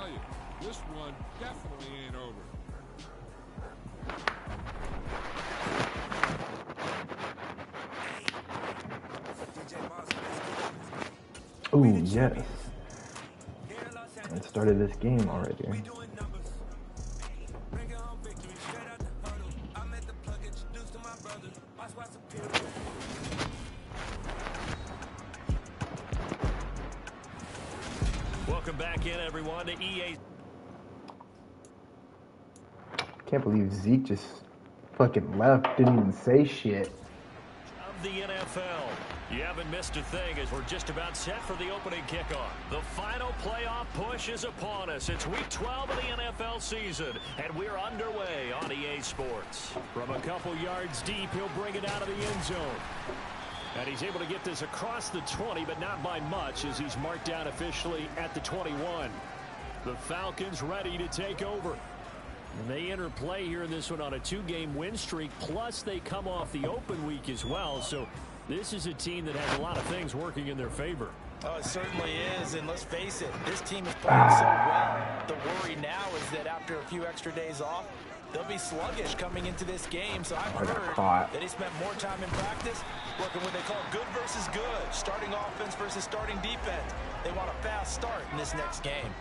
tell you, this one definitely ain't over. Ooh, yes. I started this game already. Welcome back in, everyone, to EA. Can't believe Zeke just fucking left, didn't even say shit. Of the NFL. You haven't missed a thing as we're just about set for the opening kickoff. The final playoff push is upon us. It's week 12 of the NFL season, and we're underway on EA Sports. From a couple yards deep, he'll bring it out of the end zone. And he's able to get this across the 20, but not by much, as he's marked down officially at the 21. The Falcons ready to take over. And they enter play here in this one on a 2-game win streak, plus they come off the open week as well. So this is a team that has a lot of things working in their favor. Oh, it certainly is, and let's face it, this team is playing so well. The worry now is that after a few extra days off, they'll be sluggish coming into this game. So I've heard that he spent more time in practice working what they call good versus good, starting offense versus starting defense. They want a fast start in this next game.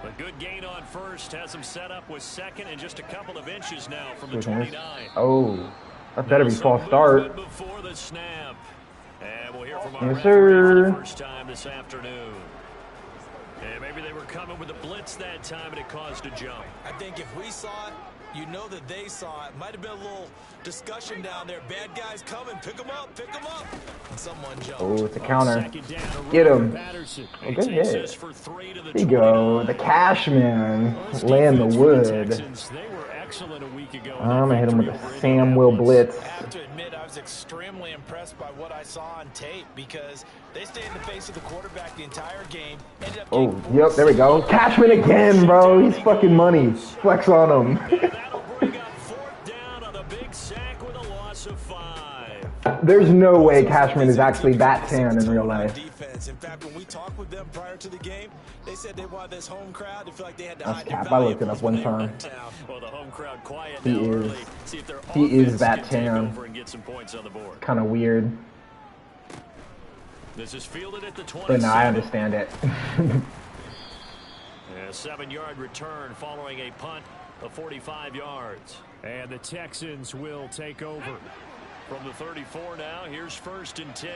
A good gain on first has him set up with second and just a couple of inches now from the 29. Oh, that better be false start. Before the snap. And we'll hear from our yes, sir. First time this afternoon. And maybe they were coming with a blitz that time and it caused a jump. I think if we saw it, you know that they saw it. Might have been a little discussion down there. Bad guys coming. Pick them up. Pick them up. And someone jumped. Oh, it's a counter. Get him. Okay, hit. There you go. The Cashman laying the wood. I'm going to hit him with a Samuel blitz. I have to admit, I was extremely impressed by what I saw on tape because they stayed in the face of the quarterback the entire game. Oh, yep, there we go. Cashman again, bro. He's fucking money. Flex on him. There's no way Cashman is actually that tan in real life. In fact, when we talked with them prior to the game, they said they wanted this home crowd to feel like they had to hide cap. I looked it up one time. Well, the home crowd quiet he is. He is that tan. Kind of weird. This is fielded at the 20. But no, I understand it. A 7-yard return following a punt of 45 yards. And the Texans will take over. From the 34 now, here's 1st and 10.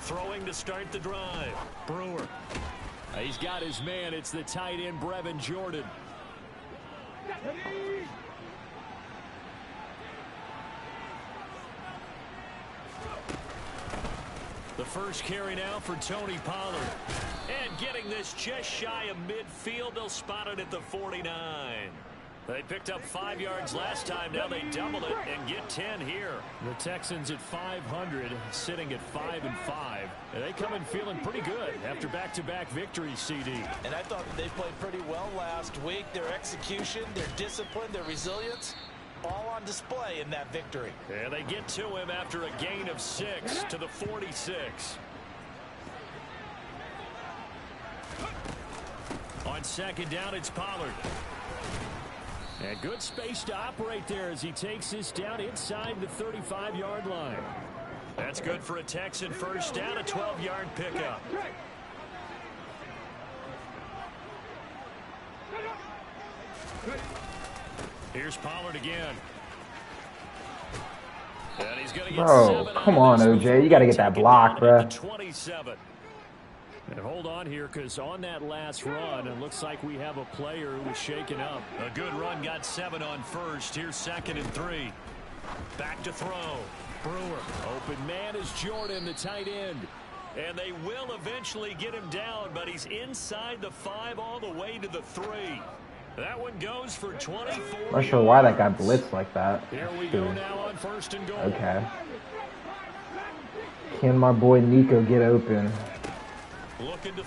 Throwing to start the drive. Brewer. He's got his man. It's the tight end, Brevin Jordan. The first carry now for Tony Pollard. And getting this just shy of midfield. They'll spot it at the 49. They picked up 5 yards last time. Now they double it and get 10 here. The Texans at 500, sitting at 5-5. And they come in feeling pretty good after back-to-back victories, CD. And I thought that they played pretty well last week. Their execution, their discipline, their resilience, all on display in that victory. And they get to him after a gain of 6 to the 46. On 2nd down, it's Pollard. And good space to operate there as he takes this down inside the 35-yard line. That's good for a Texan first down, a 12-yard pickup. Here's Pollard again. And he's going to get bro, come on, OJ. You got to get that block, bro. 27. And hold on here, because on that last run, it looks like we have a player who was shaken up. A good run, got 7 on first. Here's 2nd and 3. Back to throw. Brewer. Open man is Jordan, the tight end. And they will eventually get him down, but he's inside the 5 all the way to the 3. That one goes for 24. I'm not sure why that guy blitzed like that. Here we go now on 1st and goal. Okay. Can my boy Nico get open?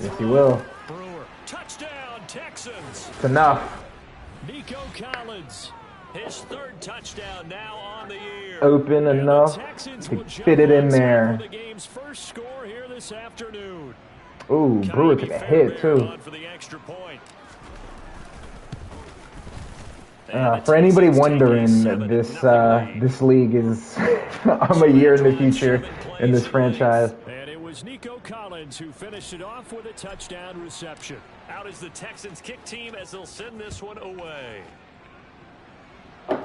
Yes, he will. Brewer. Touchdown, Texans. It's enough. Nico Collins, his 3rd touchdown now on the year. Open enough to fit it in there. The game's first score here this afternoon. Ooh, Brewer took a hit too. For anybody wondering, this league is I'm a year in the future in this franchise. And it was Nico Collins who finished it off with a touchdown reception. Out is the Texans kick team as they'll send this one away. And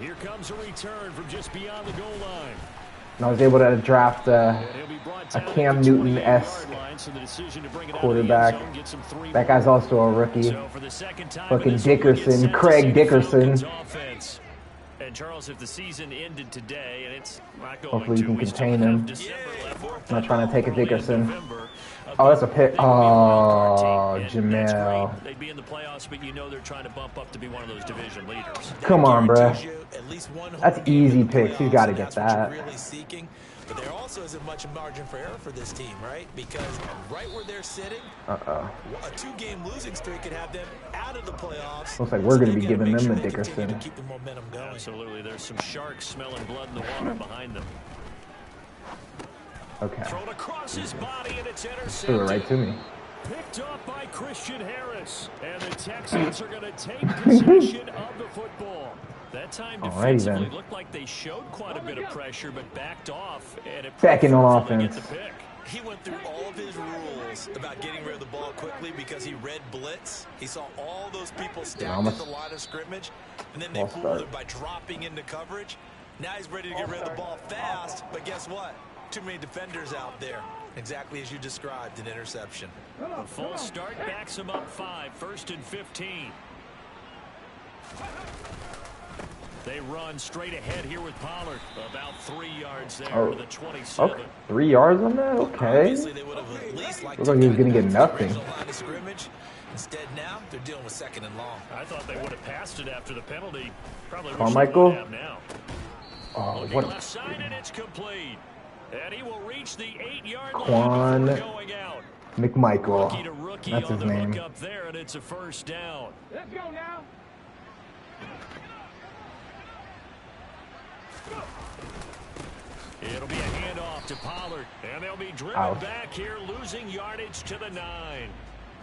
here comes a return from just beyond the goal line. And I was able to draft a Cam Newton-esque quarterback. That guy's also a rookie. Fucking Dickerson, Craig Dickerson. And Charles, if the season ended today, and it's not going hopefully you can to, contain him. I'm not trying to take a Dickerson. Oh, that's a pick. Oh, Jamel. They'd be in the playoffs, but you know they're trying to bump up to be one of those division leaders. Come on, bruh. That's easy picks. You got to get that. But there also isn't much margin for error for this team, right? Because right where they're sitting, a 2-game losing streak could have them out of the playoffs. Looks like we're going to be giving them the Dickerson. Keep the momentum going. Absolutely. There's some sharks smelling blood in the water behind them. Okay. Thrown across his body and it's intercepted. Threw it right to me. Picked up by Christian Harris. And the Texans are going to take possession of the football. That time defensively looked like they showed quite a bit of pressure, but backed off. And it backing on offense. He went through all of his rules about getting rid of the ball quickly because he read blitz. He saw all those people stacked at the line of scrimmage, and then they fooled him by dropping into coverage. Now he's ready to get rid of the ball fast, but guess what? Too many defenders out there. Exactly as you described, an interception. A full start backs him up 5, 1st and 15. They run straight ahead here with Pollard. About 3 yards there to the 27. Okay. 3 yards on that? Okay. Looks like he was going to get nothing. Instead, now they're dealing with 2nd and long. I thought they would have passed it after the penalty. Probably Carmichael? Now. Oh, what? Left side and it's complete. And he will reach the 8-yard Quan line going out. McMichael. Rookie to rookie That's his name. Up there, and it's a 1st down. Let's go now. It'll be a handoff to Pollard, and they'll be driven back here, losing yardage to the 9.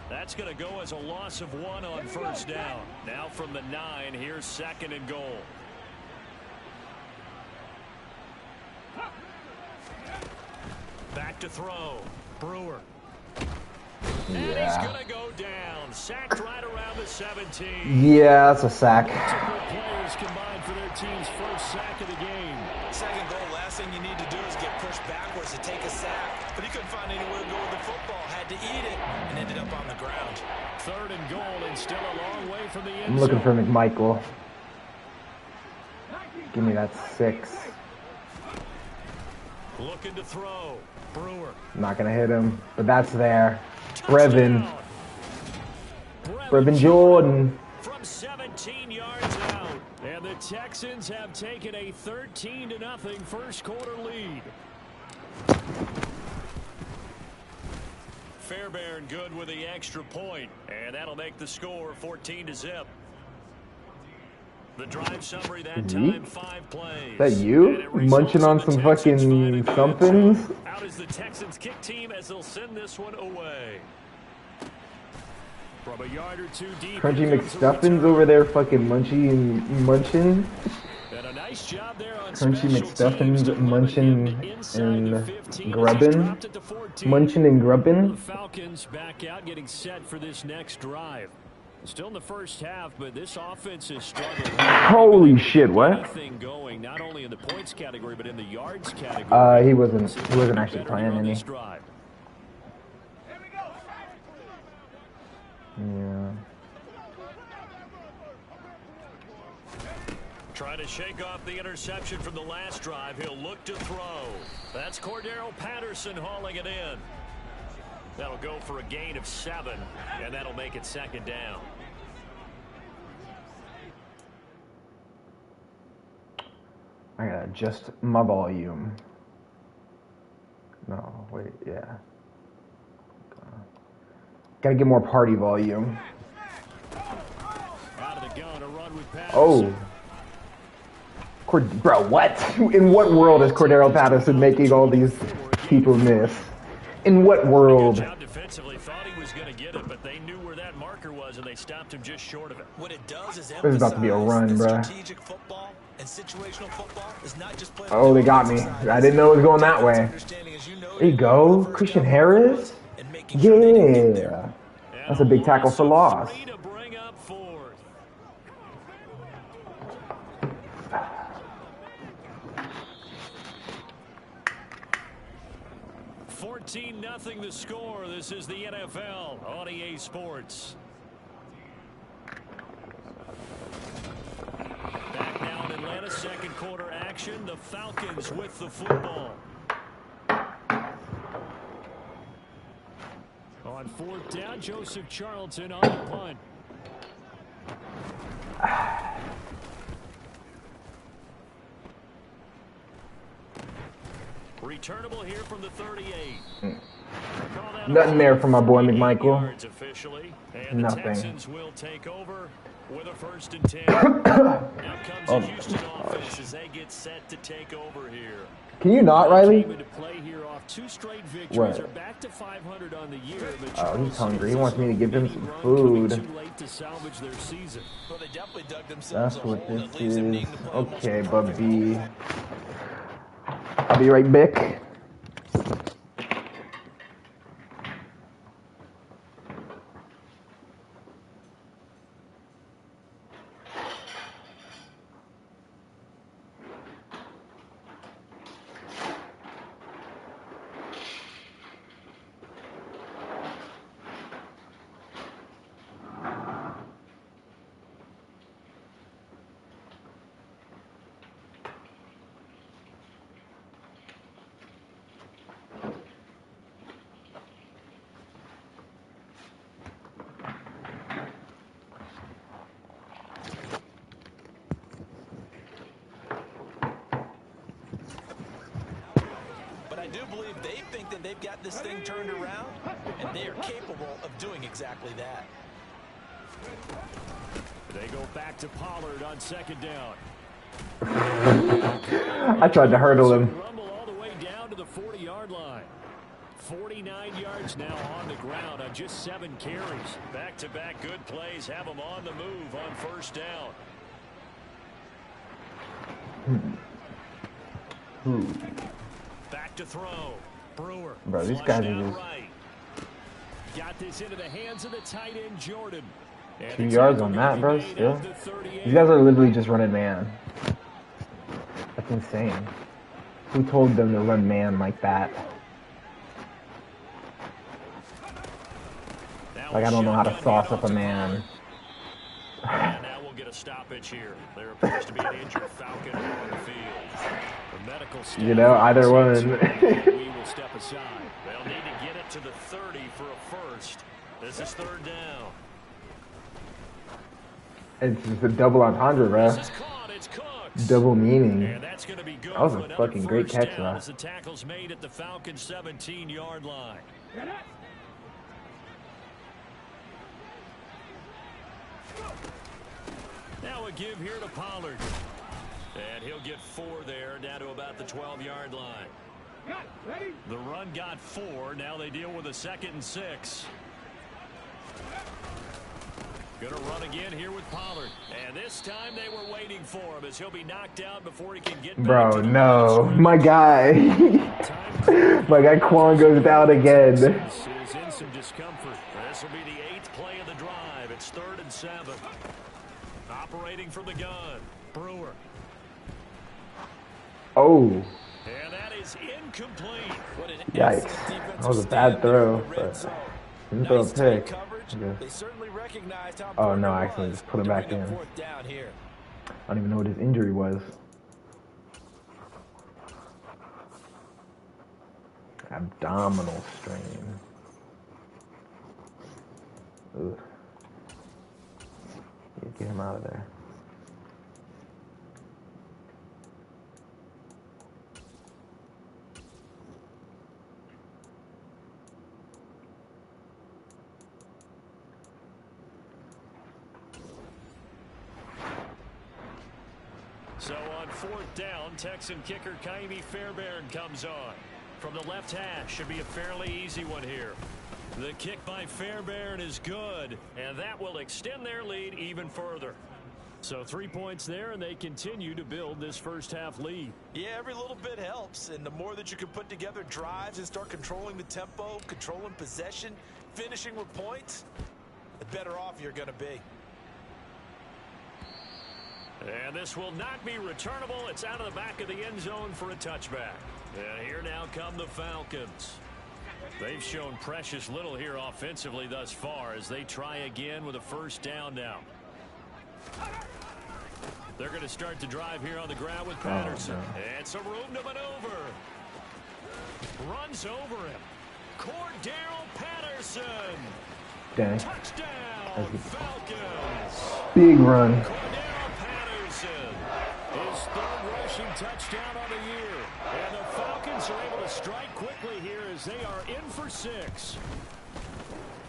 That's going to go as a loss of 1 on 1st down. Now from the 9, here's 2nd and goal. Back to throw. Brewer. And he's going to go down. Sacked right around the 17. Yeah, that's a sack. Multiple players combined for their team's 1st sack of the game. 2nd goal, last thing you need to do is get pushed backwards to take a sack. But he couldn't find anywhere to go with the football. Had to eat it and ended up on the ground. 3rd and goal and still a long way from the end I'm looking for McMichael. Give me that 6. Looking to throw. Brewer. Not going to hit him, but that's there. Brevin Jordan. From 17 yards out. And the Texans have taken a 13-0 1st quarter lead. Fairbairn good with the extra point. And that'll make the score 14-0. The drive summary that time, 5 plays. Is that you? Munching on some fucking somethings? Out is the Texans kick team as they'll send this one away. From a yard or 2 deep. Crunchy McStuffins over there fucking munching. And a nice job there on Crunchy McStuffins munching and grubbing. Munching and grubbing. The Falcons back out getting set for this next drive. Still in the 1st half, but this offense is struggling. Holy shit, what? Going, not only in the points category, but in the yards category. He wasn't actually playing any. Yeah. Trying to shake off the interception from the last drive. He'll look to throw. That's Cordero Patterson hauling it in. That'll go for a gain of 7, and that'll make it 2nd down. I gotta adjust my volume. No, wait, yeah. Gotta get more party volume. Out of the gun, a run with Patterson. Oh. Bro, what? In what world is Cordero Patterson making all these people miss? In what world? Good job defensively. Thought he was going to get it, but they knew where that marker was, and they stopped him just short of it. What it does is this is about to be a run, bro. strategic football and situational football is not just playing. Oh, they got me. I didn't know it was going that way. There you go. Christian Harris? Yeah. That's a big tackle for loss. 14-0 the score. This is the NFL on EA Sports. Back now in Atlanta, second quarter action. The Falcons with the football. On fourth down, Joseph Charlton on the punt. Returnable here from the 38. Nothing there for my boy McMichael. And the Texans will take over with a 1st and 10. Now comes the Houston offense as they get set to take over here. Can you not, Riley? What? Oh, he's hungry. He wants me to give him some food. That's what this is. Okay, Bubby. I'll be right back. They've got this thing turned around, and they are capable of doing exactly that. They go back to Pollard on 2nd down. I tried to hurdle him. Rumble all the way down to the 40-yard line. 49 yards now on the ground on just 7 carries. Back-to-back good plays have them on the move on 1st down. Back to throw. Brewer. Bro, these guys are just... Got this into the hands of the tight end Jordan. 2 yards on that, bro, still. These guys are literally just running man. That's insane. Who told them to run man like that? Like, I don't know how to sauce up a man. And now we'll get a stoppage here. There appears to be an injured Falcon on the field. The medical staff, you know, either one. we will step aside. They'll need to get it to the 30 for a 1st. This is 3rd down. It's just a double entendre, bro. Double meaning. And that's going to be good. That was a fucking great catch, bro. As the tackle's made at the Falcons' 17-yard line. Now a give here to Pollard. And he'll get 4 there, down to about the 12-yard line. The run got 4. Now they deal with a 2nd and 6. Gonna run again here with Pollard. And this time they were waiting for him as he'll be knocked out before he can get back. Bro, no. My guy. My guy Quan goes down again. Is in some discomfort. This will be the 8th play of the drive. It's 3rd and 7. Operating from the gun. Brewer. Oh. And that is incomplete. Yikes. That was a bad throw. But didn't throw a pick. Oh no, I actually just put him back in. I don't even know what his injury was. Abdominal strain. Ugh. Yeah, get him out of there. So on 4th down, Texan kicker Kaimi Fairbairn comes on. from the left hash. Should be a fairly easy one here. The kick by Fairbairn is good, and that will extend their lead even further. So 3 points there, and they continue to build this first half lead. Yeah, every little bit helps, and the more that you can put together drives and start controlling the tempo, controlling possession, finishing with points, the better off you're going to be. And this will not be returnable. It's out of the back of the end zone for a touchback. And here now come the Falcons. They've shown precious little here offensively thus far as they try again with a first down now. They're going to start the drive here on the ground with Patterson. And some room to maneuver. Runs over him. Cordero Patterson. Dang. Touchdown, Falcons. Big run. Cordero Patterson. His third rushing touchdown on the year. And the Falcons are able to strike quickly here as they are in for 6.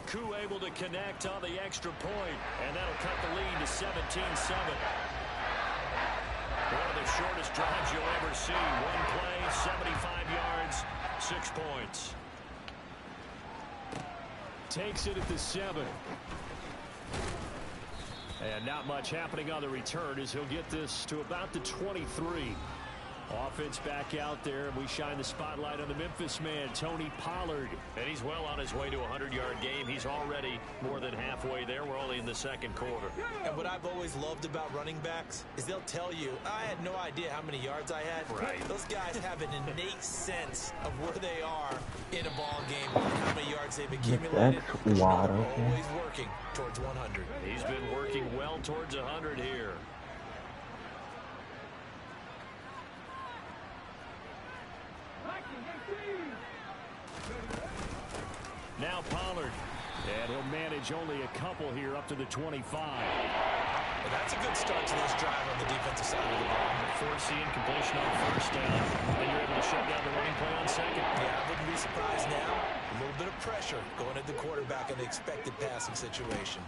Koo able to connect on the extra point, and that'll cut the lead to 17-7. One of the shortest drives you'll ever see. One play, 75 yards, 6 points. Takes it at the 7. And not much happening on the return as he'll get this to about the 23. Offense back out there, and we shine the spotlight on the Memphis man, Tony Pollard. And he's well on his way to a 100-yard game. He's already more than halfway there. We're only in the second quarter. And what I've always loved about running backs is they'll tell you, I had no idea how many yards I had. Right. Those guys have an innate sense of where they are in a ball game, how many yards they've accumulated. That's wild. Always working towards 100. He's been working well towards 100 here. Now Pollard, and he'll manage only a couple here up to the 25. Well, that's a good start to this drive on the defensive side of the ball. Forcing completion on first down, and you're able to shut down the running play on second. Yeah, I wouldn't be surprised now. A little bit of pressure going at the quarterback in the expected passing situation.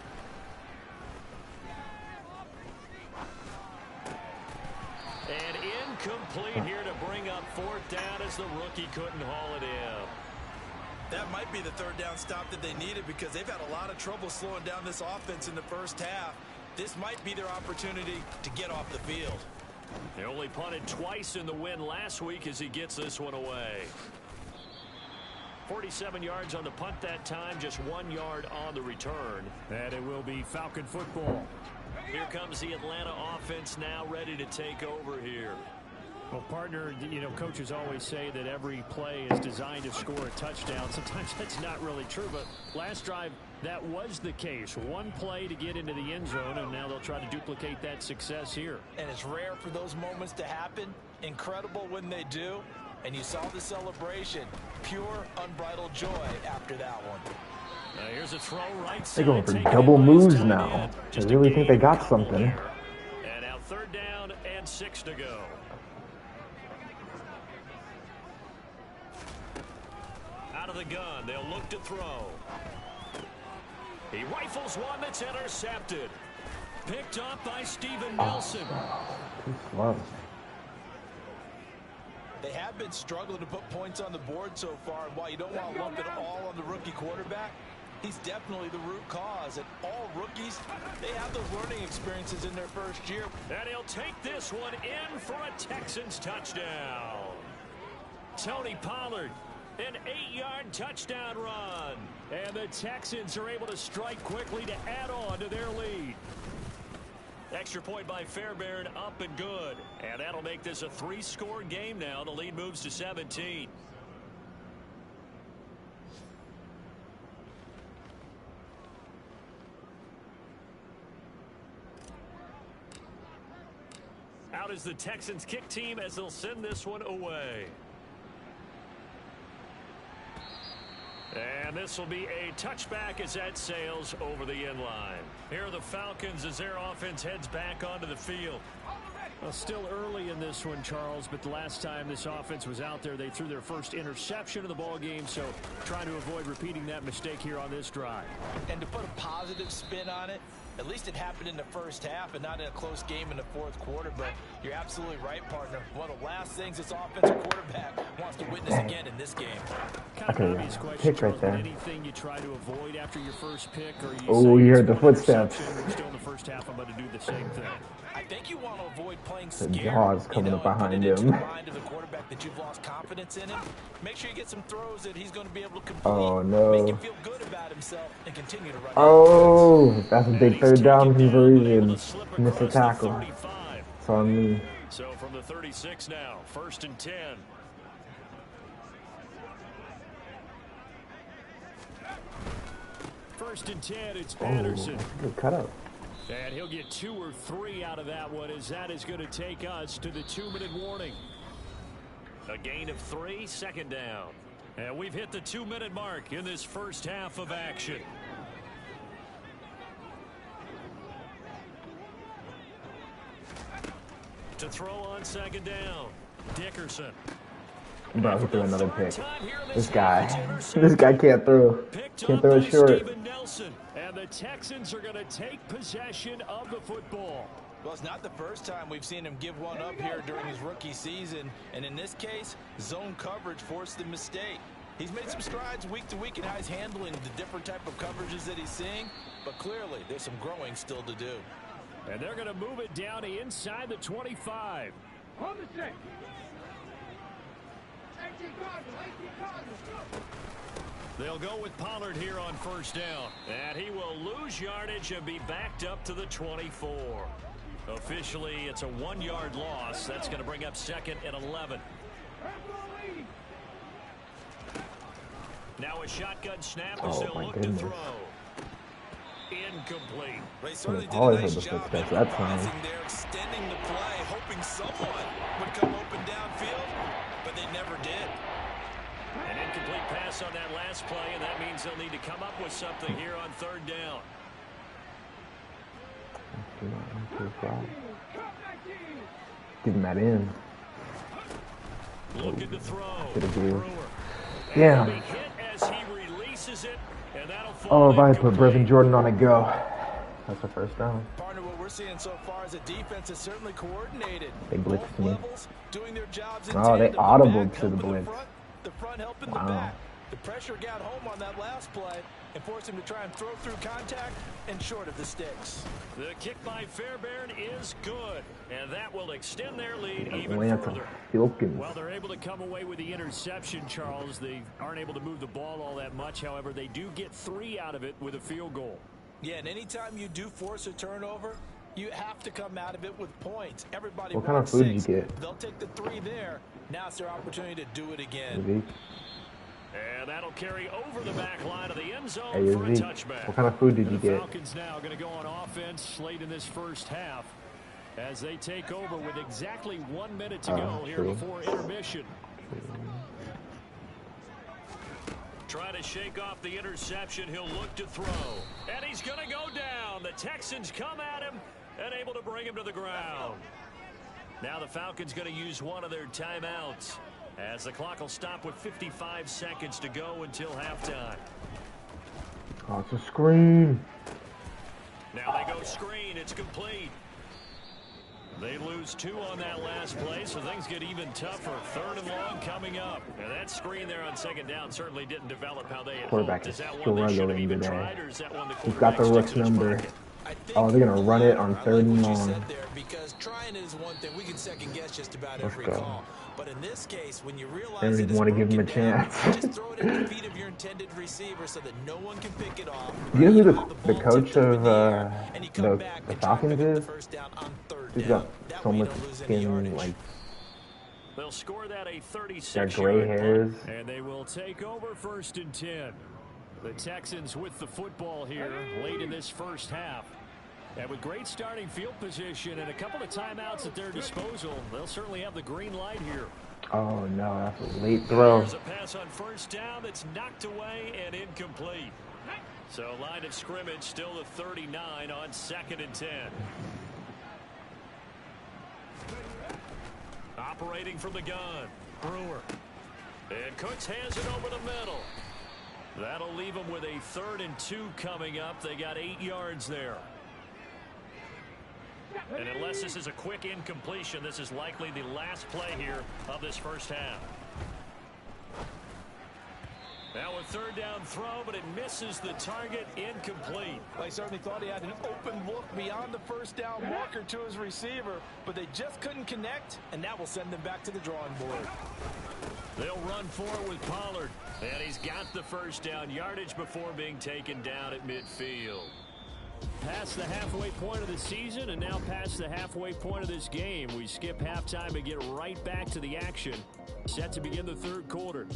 And incomplete here to bring up 4th down as the rookie couldn't haul it in. That might be the third down stop that they needed because they've had a lot of trouble slowing down this offense in the first half. This might be their opportunity to get off the field. They only punted twice in the win last week as he gets this one away. 47 yards on the punt that time, just 1 yard on the return. And it will be Falcon football. Here comes the Atlanta offense now ready to take over here. Well, partner, you know, coaches always say that every play is designed to score a touchdown. Sometimes that's not really true, but last drive, that was the case. One play to get into the end zone, and now they'll try to duplicate that success here. And it's rare for those moments to happen. Incredible when they do. And you saw the celebration. Pure, unbridled joy after that one. Here's a throw right They're going for double moves now. They really think they got something. And now 3rd down and 6 to go. Out of the gun, they'll look to throw. He rifles one that's intercepted. Picked up by Steven Nelson. They have been struggling to put points on the board so far, and while you don't want to lump it all on the rookie quarterback, he's definitely the root cause. And all rookies, they have those learning experiences in their first year. And he'll take this one in for a Texans touchdown. Tony Pollard, an 8-yard touchdown run. And the Texans are able to strike quickly to add on to their lead. Extra point by Fairbairn, up and good. And that'll make this a 3-score game now. The lead moves to 17. Out is the Texans kick team as they'll send this one away. And this will be a touchback as that sails over the end line. Here are the Falcons as their offense heads back onto the field. Well, still early in this one, Charles, but the last time this offense was out there, they threw their first interception of the ball game, so trying to avoid repeating that mistake here on this drive. And to put a positive spin on it, At least it happened in the first half and not in a close game in the fourth quarter. But you're absolutely right, partner. One of the last things this offensive quarterback wants to witness again in this game. Okay, pick right there. Anything you try to avoid after your first pick, or oh, you heard the footsteps. We're still in the first half. I'm about to do the same thing. I think you want to avoid playing The scared. jaws coming up behind him. Mind of the quarterback that you've lost confidence in him. Make sure you get some throws that he's going to be able to complete. Oh no! Make him feel good about himself and continue to run. Oh, that's a big third down conversion. Missed a tackle. It's on me. So from the 36 now, 1st and 10. First and 10, it's Patterson. Good cut up. And he'll get 2 or 3 out of that one, as that is going to take us to the 2-minute warning. A gain of 3, 2nd down. And we've hit the 2-minute mark in this first half of action. To throw on 2nd down, Dickerson. Bro, he threw another pick. This guy can't throw. Can't throw it short. And the Texans are going to take possession of the football. Well, it's not the first time we've seen him give one up here during his rookie season. And in this case, zone coverage forced the mistake. He's made some strides week to week in how he's handling the different type of coverages that he's seeing. But clearly, there's some growing still to do. And they're going to move it down to inside the 25. On the stick. They'll go with Pollard here on 1st down. And he will lose yardage and be backed up to the 24. Officially, it's a 1-yard loss. That's going to bring up 2nd and 11. Now a shotgun snap as they'll look to throw. Incomplete. They certainly did Always a nice had the job footsteps that time. there, extending the play, hoping someone would come open downfield, but they never did. An incomplete pass on that last play, and that means they'll need to come up with something here on 3rd down. Give him that in. Looking to throw. Brewer. Damn. Hit as he releases it, and that'll Oh, if I had put incomplete. Brevin Jordan on a go. That's the 1st down. Partner, what we're seeing so far is a defense is certainly coordinated. They blitzed me. Levels, doing their jobs in Oh, they tandem. audibled Back to the helping blitz. The front helping Wow. the back. The pressure got home on that last play and forced him to try and throw through contact and short of the sticks. The kick by Fairbairn is good, and that will extend their lead even Atlanta further. Falcons. Well, they're able to come away with the interception, Charles. They aren't able to move the ball all that much. However, they do get 3 out of it with a field goal. Yeah, and anytime you do force a turnover, you have to come out of it with points. Everybody What kind of wants food did 6. you get? They'll take the 3 there. Now it's their opportunity to do it again. Zeke. And that'll carry over the back line of the end zone Hey, for a Zeke. touchback. What kind of food did you The get? Falcons now going to go on offense late in this first half as they take over with exactly 1 minute to go here true. before intermission. Trying to shake off the interception. He'll look to throw. And he's going to go down. The Texans come at him and able to bring him to the ground. Now the Falcons going to use one of their timeouts as the clock will stop with 55 seconds to go until halftime. Oh, it's a screen. Now they go screen. It's complete. They lose 2 on that last play, so things get even tougher. 3rd and long coming up. And that screen there on 2nd down certainly didn't develop how they had Quarterback hoped. is Is that one they should have even struggling tried, today. or is that one the He's got the quarterback Rook's sticks in his number. pocket? Oh, they're going to run it on 3rd and what you long. said there, because trying is one thing. We can second guess just about every go. call. But in this case, when you realize They don't that even it's want to give him a broken down, chance. just throw it at the feet of your intended receiver so that no one can pick it off. You know who You the have the ball coach tipped up in of the air, and you come the back the and try to Falcons pick up the is? first down on 3rd He's down. got That so way you much don't lose any skin, yardage. like They'll score that a 36 got gray hairs. And they will take over 1st and 10. The Texans with the football here late in this first half. And with great starting field position and a couple of timeouts at their disposal, they'll certainly have the green light here. Oh no, that's a late throw. There's a pass on 1st down that's knocked away and incomplete. So line of scrimmage still the 39 on 2nd and 10. Operating from the gun, Brewer. And Cooks has it over the middle. That'll leave them with a 3rd and 2 coming up. They got 8 yards there. And unless this is a quick incompletion, this is likely the last play here of this first half. Now a third down throw, but it misses the target, incomplete. Well, he certainly thought he had an open look beyond the first down marker to his receiver, but they just couldn't connect, and that will send them back to the drawing board. They'll run forward with Pollard, and he's got the first down yardage before being taken down at midfield. Past the halfway point of the season and now past the halfway point of this game. We skip halftime and get right back to the action. Set to begin the third quarter.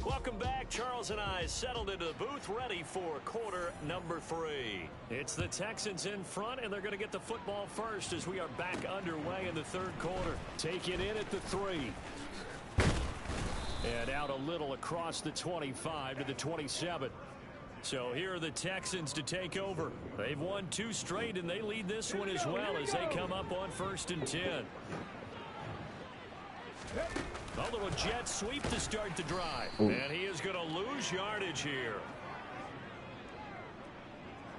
Welcome back. Charles and I settled into the booth, ready for quarter number 3. It's the Texans in front, and they're going to get the football first as we are back underway in the third quarter. Take it in at the 3. And out a little across the 25 to the 27. So here are the Texans to take over. They've won 2 straight, and they lead this one as well as they come up on 1st and 10. A little jet sweep to start the drive. And he is going to lose yardage here.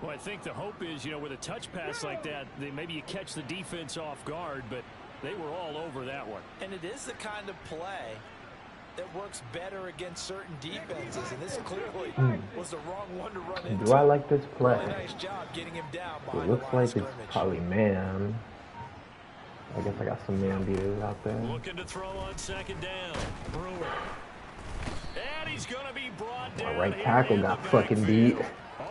Well, I think the hope is, with a touch pass like that, maybe you catch the defense off guard, but they were all over that one. And it is the kind of play that works better against certain defenses, and this clearly was the wrong one to run into. Do I like this play? Really nice job getting him down It behind looks the line like of it's scrimmage. probably man. I guess I got some man beaters out there. Looking to throw on 2nd down. Brewer. And he's going to be brought down. My right tackle got fucking beat.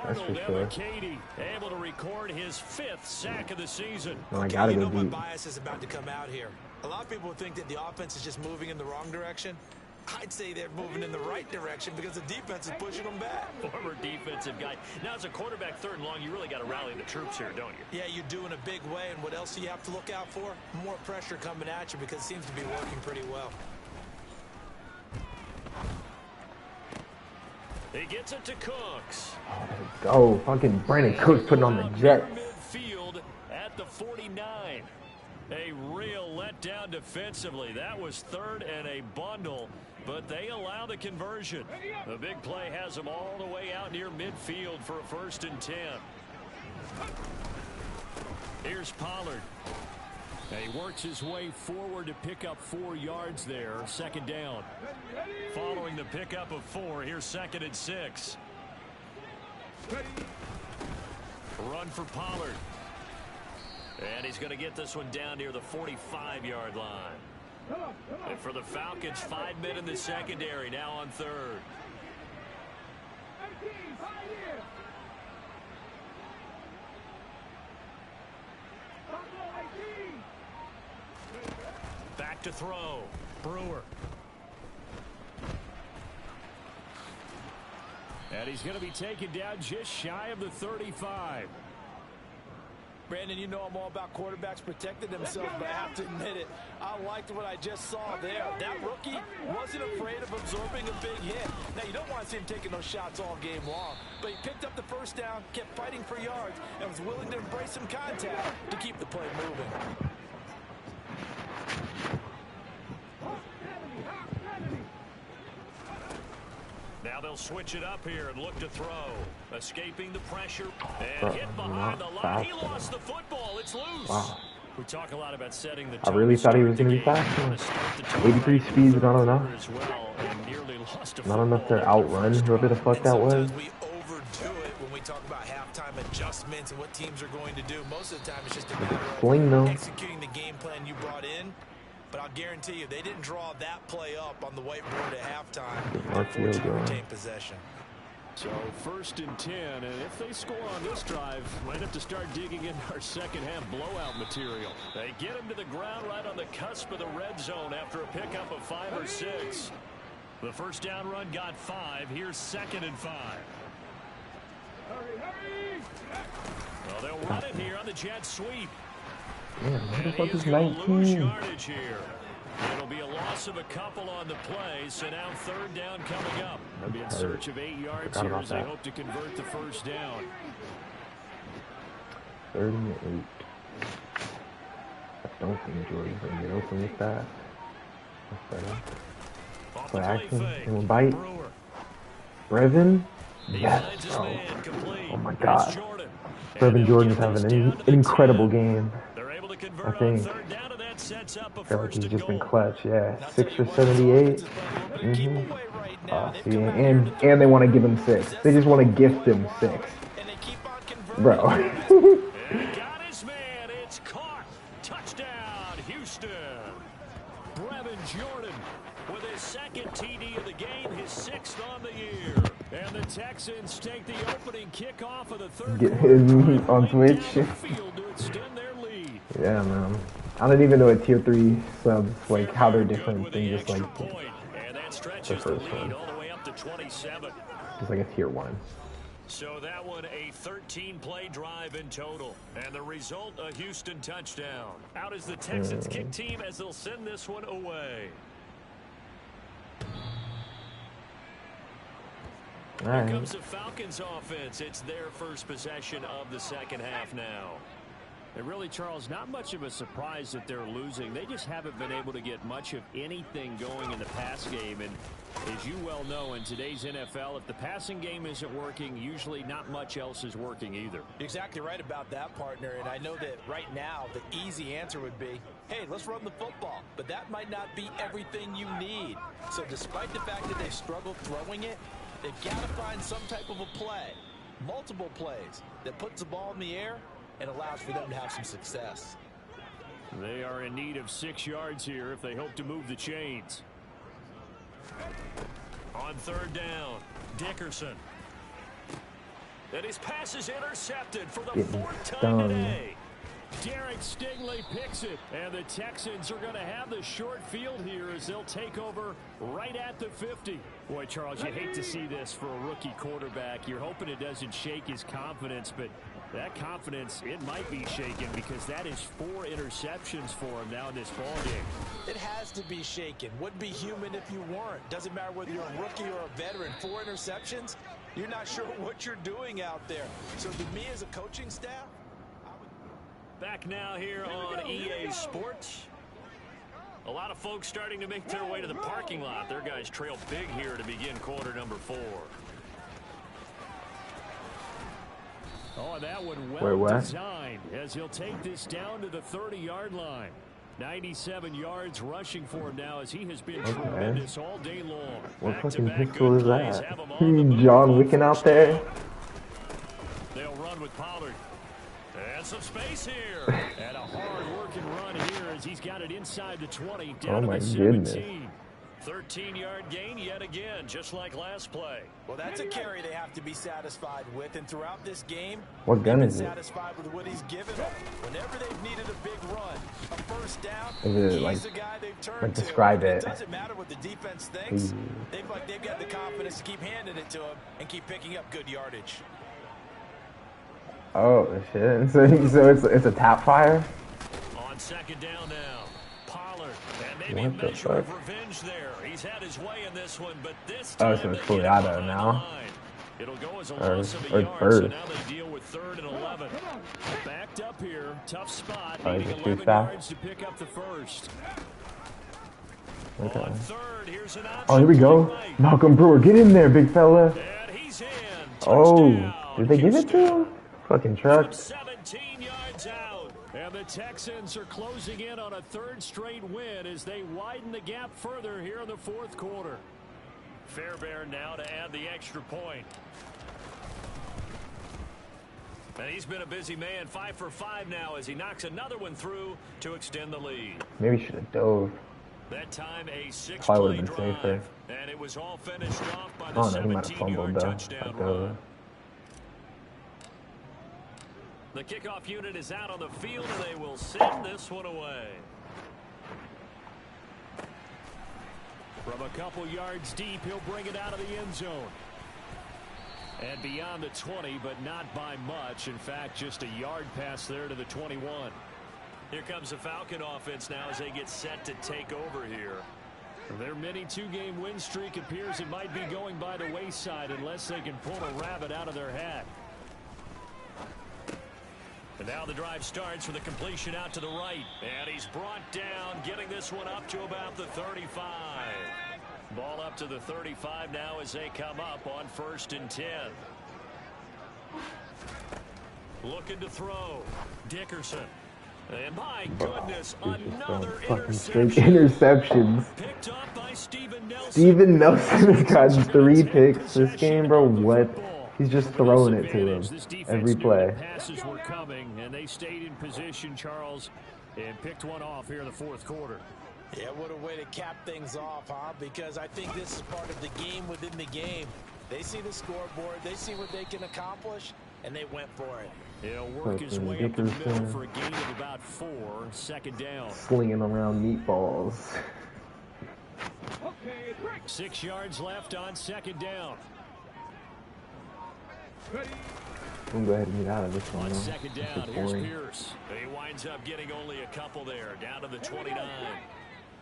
That's for sure. Katie able to record his 5th sack of the season. No, I gotta go what deep. bias is about to come out here. A lot of people think that the offense is just moving in the wrong direction. I'd say they're moving in the right direction because the defense is pushing them back. Former defensive guy. Now, as a quarterback 3rd and long, you really got to rally the troops here, don't you? Yeah, you do in a big way. And what else do you have to look out for? More pressure coming at you because it seems to be working pretty well. He gets it to Cooks. Oh, there we go. Fucking Brandon Cooks putting on the Jets. Midfield at the 49. A real letdown defensively. That was 3rd and a bundle, but they allow the conversion. The big play has them all the way out near midfield for a 1st and 10. Here's Pollard. And he works his way forward to pick up 4 yards there. 2nd down. Following the pickup of 4, here's 2nd and 6. Run for Pollard. And he's going to get this one down near the 45-yard line. And for the Falcons, 5 men in the secondary, now on 3rd. Back to throw. Brewer. And he's going to be taken down just shy of the 35. Brandon, you know I'm all about quarterbacks protecting themselves, but I have to admit it. I liked what I just saw there. That rookie wasn't afraid of absorbing a big hit. Now, you don't want to see him taking those shots all game long, but he picked up the first down, kept fighting for yards, and was willing to embrace some contact to keep the play moving. Now they'll switch it up here and look to throw. Escaping the pressure and hit behind the line. He lost the football. It's loose. Wow. We talk a lot about setting the I really thought he was going to be faster. 83 speed's not enough. Not enough to outrun whoever the fuck that was. Sometimes we overdo it when we talk about halftime adjustments and what teams are going to do. Most of the time it's just a matter of executing the game plan you brought in. But I'll guarantee you, they didn't draw that play up on the whiteboard at halftime. They're fortunate to retain possession. So 1st and 10, and if they score on this drive, might have to start digging into our second half blowout material. They get him to the ground right on the cusp of the red zone after a pickup of 5 or 6. The first down run got 5. Here's 2nd and 5. Well, they'll run it here on the jet sweep. Yeah, what the fuck is Lose 19? yardage here. It'll be a loss of a couple on the play, so now 3rd down coming up. They'll be in search of 8 yards here as they hope to convert the first down. 38. don't think Jordan's going to get open with that. That's better. Play action. And we'll bite. Brevin? Yes, bro. Oh my god. Brevin Jordan's having an incredible game. I think. I feel like he's just been clutch. Yeah. 6 for 78. See, and they want to give him 6. They just want to gift him 6. Bro. Got his man. It's caught. Touchdown, Houston. Brevin Jordan with his second TD of the game, his 6th on the year. And the Texans take the opening kickoff of the third quarter on Twitch. Yeah, man. I don't even know a tier 3 subs, like how they're different than just like the first one. It's like a tier 1. So that one, a 13-play drive in total. And the result, a Houston touchdown. Out is the Texans kick team as they'll send this one away. Here comes the Falcons offense. It's their first possession of the second half now. And really, Charles, not much of a surprise that they're losing. They just haven't been able to get much of anything going in the pass game. And as you well know, in today's NFL, if the passing game isn't working, usually not much else is working either. You're exactly right about that, partner. And I know that right now, the easy answer would be, hey, let's run the football. But that might not be everything you need. So despite the fact that they've struggled throwing it, they've got to find some type of a play, multiple plays, that puts the ball in the air and allows for them to have some success. They are in need of 6 yards here if they hope to move the chains. On third down, Dickerson. And his pass is intercepted for the 4th time today. Derek Stingley picks it, and the Texans are going to have the short field here as they'll take over right at the 50. Boy, Charles, you hate to see this for a rookie quarterback. You're hoping it doesn't shake his confidence, but that confidence, it might be shaken because that is 4 interceptions for him now in this ballgame. It has to be shaken. Wouldn't be human if you weren't. Doesn't matter whether you're a rookie or a veteran. 4 interceptions, you're not sure what you're doing out there. So to me as a coaching staff, back now here on EA Sports. A lot of folks starting to make their way to the parking lot. Their guys trail big here to begin quarter number 4. Oh, that one well designed as he'll take this down to the 30-yard line. 97 yards rushing for him now as he has been tremendous all day long. What fucking pistol is that? John Wicken out there? They'll run with Pollard. And some space here. And a hard-working run here as he's got it inside the 20 down oh to my the 17. Goodness. 13-yard gain yet again, just like last play. Well, that's a carry they have to be satisfied with, and throughout this game, what gun is it? Satisfied with what he's given them. Whenever they've needed a big run, a first down, is it he's the guy they've turned like describe to. It Doesn't matter what the defense thinks. They've got the confidence to keep handing it to him and keep picking up good yardage. Oh shit! So it's a tap fire. On second down now, Pollard, and maybe a measure of revenge there. He's had his way in this one, but this time so it's fully out of now. It'll go as a loss of a yard, so now they deal with 3rd and 11. Backed up here, tough spot, needing 11 yards to pick up the first. Okay. On third, here's an oh, here we go. Right. Malcolm Brewer, get in there, big fella. And he's in. Oh, did they give it to him? Fucking truck. 17 yards out. And the Texans are closing in on a 3rd straight win as they widen the gap further here in the 4th quarter. Fairbairn now to add the extra point. And he's been a busy man, 5 for 5 now as he knocks another one through to extend the lead. Maybe should have dove. That time a 6-play drive. Safer. And it was all finished off by the 17-yard touchdown run. The kickoff unit is out on the field, and they will send this one away. From a couple yards deep, he'll bring it out of the end zone. And beyond the 20, but not by much. In fact, just a yard pass there to the 21. Here comes the Falcon offense now as they get set to take over here. Their mini 2-game win streak appears it might be going by the wayside unless they can pull a rabbit out of their hat. And now the drive starts with a completion out to the right. And he's brought down, getting this one up to about the 35. Ball up to the 35 now as they come up on 1st and 10. Looking to throw. Dickerson. And my goodness, another interceptions. Picked up by Steven Nelson. Steven Nelson has gotten 3 picks this game, bro. What? He's just throwing it to him every play. Passes were coming, and they stayed in position, Charles, and picked one off here in the 4th quarter. Yeah, what a way to cap things off, huh? Because I think this is part of the game within the game. They see the scoreboard, they see what they can accomplish, and they went for it. He'll work his way up the middle for a gain of about 4, 2nd down. Slinging around meatballs. 6 yards left on 2nd down. I'm going to go ahead and get out of this one. On 2nd down, here's Pierce. He winds up getting only a couple there, down to the 29.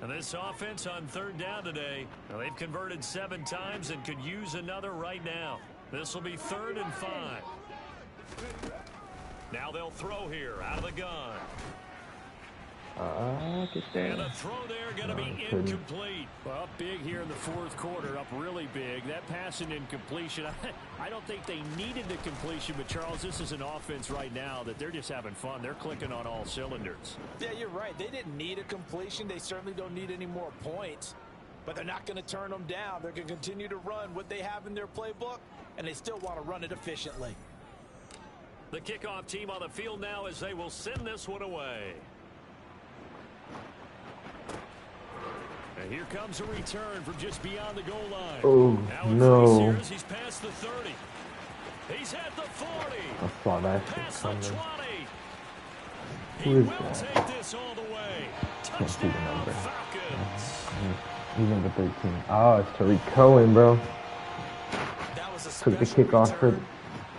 And this offense on 3rd down today, well, they've converted 7 times and could use another right now. This will be 3rd and 5. Now they'll throw here out of the gun. Get there. And a throw there going to be incomplete. Well, up big here in the 4th quarter, up really big. That pass and incompletion, I don't think they needed the completion, but Charles, this is an offense right now that they're just having fun. They're clicking on all cylinders. Yeah, you're right. They didn't need a completion. They certainly don't need any more points, but they're not going to turn them down. They're going to continue to run what they have in their playbook, and they still want to run it efficiently. The kickoff team on the field now as they will send this one away. And here comes a return from just beyond the goal line. Oh, no. He's past the 30. He's at the 40. I saw that shit Past the coming. 20. Who He is will that? take this all the way. Can't see the Touchdown, number. Falcons. He's number 13. Oh, it's Tariq Cohen, bro. That was a Took the special kickoff return,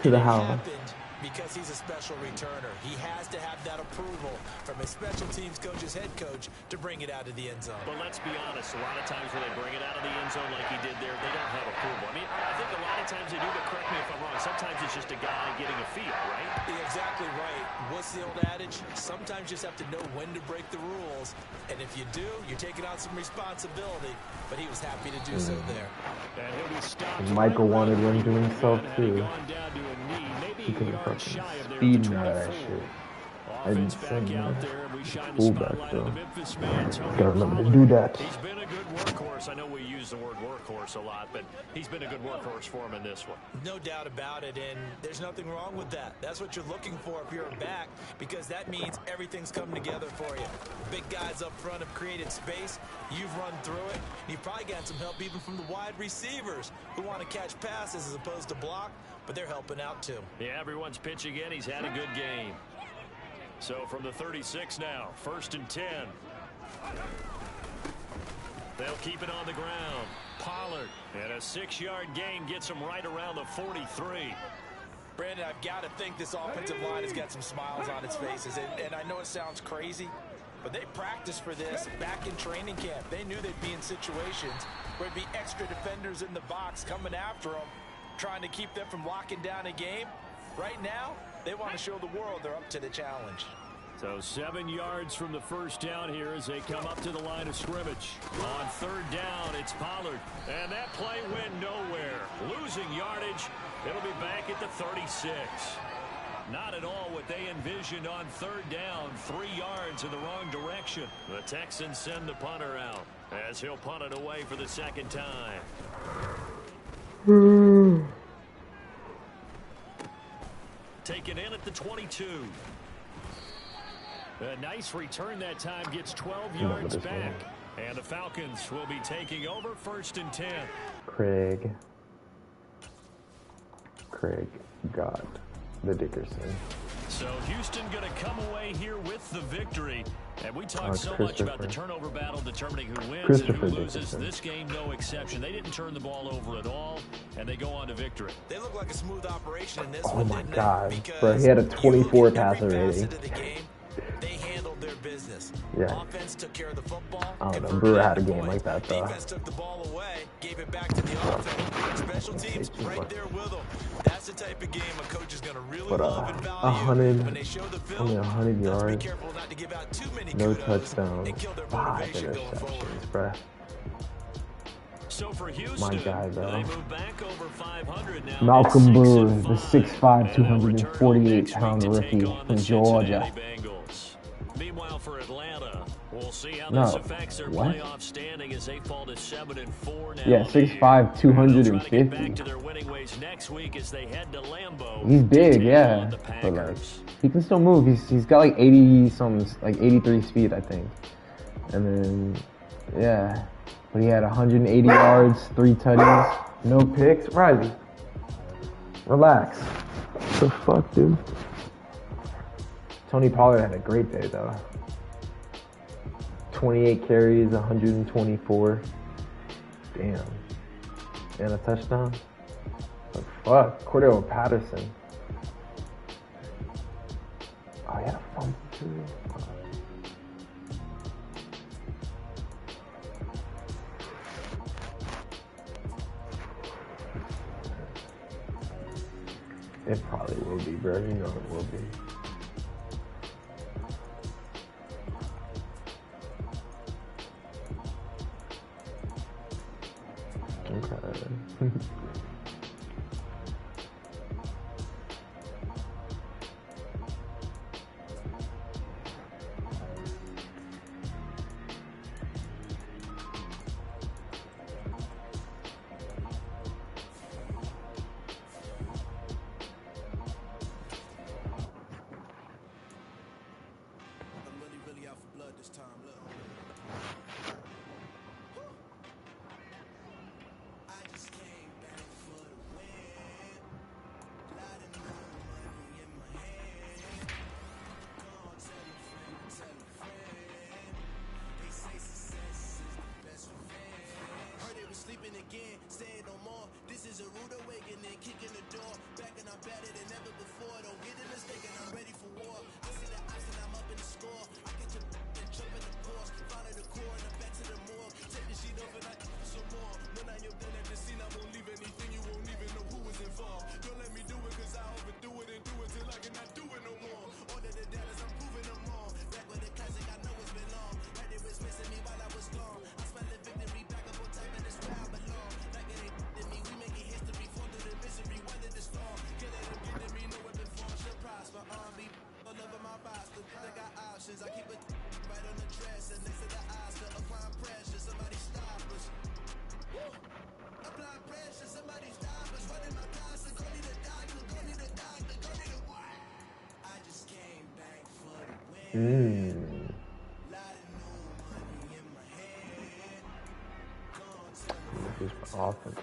to the and it house. happened because he's a special returner. He has to have that approval from his special teams coach's head coach to bring it out of the end zone. But let's be honest, a lot of times when they bring it out of the end zone like he did there, they don't have approval. I mean, I think a lot of times they do, but correct me if I'm wrong. Sometimes it's just a guy getting a feel, right? You're exactly right. What's the old adage? Sometimes you just have to know when to break the rules. And if you do, you're taking on some responsibility. But he was happy to do so there. And he'll be stopped. And Michael wanted one to himself, too. Gone down to a knee, maybe He could a have yard fucking shy of there at speeding the out of that 24. shit. Offense I'd back say, out there, and we shine the fullback, spotlight on the though. Memphis man, Tony Gotta remember to Pollard. do that. He's been a good workhorse. I know we use the word workhorse a lot, but he's been a good workhorse for him in this one. No doubt about it, and there's nothing wrong with that. That's what you're looking for if you're a back, because that means everything's come together for you. Big guys up front have created space. You've run through it. You've probably got some help even from the wide receivers who want to catch passes as opposed to block, but they're helping out too. Yeah, everyone's pitching in. He's had a good game. So from the 36 now, 1st and 10. They'll keep it on the ground. Pollard, and a 6-yard gain gets him right around the 43. Brandon, I've got to think this offensive line has got some smiles on its faces. And I know it sounds crazy, but they practiced for this back in training camp. They knew they'd be in situations where there'd be extra defenders in the box coming after them, trying to keep them from locking down a game. Right now, they want to show the world they're up to the challenge. So 7 yards from the 1st down here as they come up to the line of scrimmage. On 3rd down, it's Pollard. And that play went nowhere. Losing yardage. It'll be back at the 36. Not at all what they envisioned on 3rd down. 3 yards in the wrong direction. The Texans send the punter out as he'll punt it away for the 2nd time. Taken in at the 22. A nice return that time, gets 12 yards back. And the Falcons will be taking over 1st and 10. Craig got the Dickerson. So Houston going to come away here with the victory. And we talked so much about the turnover battle determining who wins and who loses. Dickerson. This game, no exception. They didn't turn the ball over at all, and they go on to victory. They look like a smooth operation in this Oh one, my didn't God, they? bro, he had a 24 passer every rating. facet of the game, they handled their business. Yeah. Offense took care of the football. I don't know, converted Brewer it had a into game points. like that, though. Defense took the ball away, gave it back to the offense. Special teams right there with them. That's the type of game a coach is going to really But love and value. When they show the film, only 100 yards, be careful not to give out too many no kudos touchdowns, and kill their 5 motivation going forward. interceptions, bruh. So for Houston, My guy, bro. they move back over 500 now. Malcolm Booth, the 6'5", 248-pound rookie from Georgia. Meanwhile, for Atlanta, we'll see how No, this affects their what? playoff standing as they fall to 7-4 now. Yeah, 6'5", 250. Back to their winning ways next week as they head to Lambeau. He's big, yeah, but like he can still move. He's got like 80 something, like 83 speed, I think. And then, yeah, but he had 180 yards, 3 tutties, no picks. Riley, relax. What the fuck, dude? Tony Pollard had a great day though. 28 carries, 124. Damn. And a touchdown. Like, fuck. Cordell Patterson. Oh, he had a fumble too. It probably will be, bro. You know it will be. Okay. This is my offense,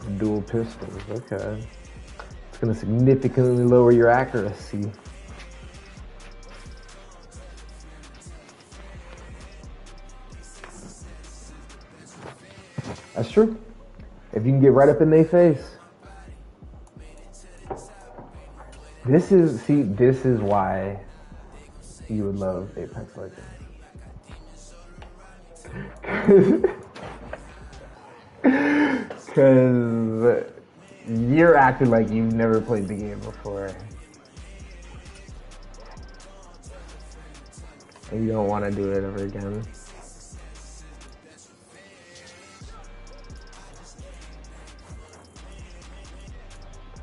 man. Dual pistols, okay. It's gonna significantly lower your accuracy. That's true. If you can get right up in their face. This is why you would love Apex Legends. Because you're acting like you've never played the game before. And you don't want to do it ever again.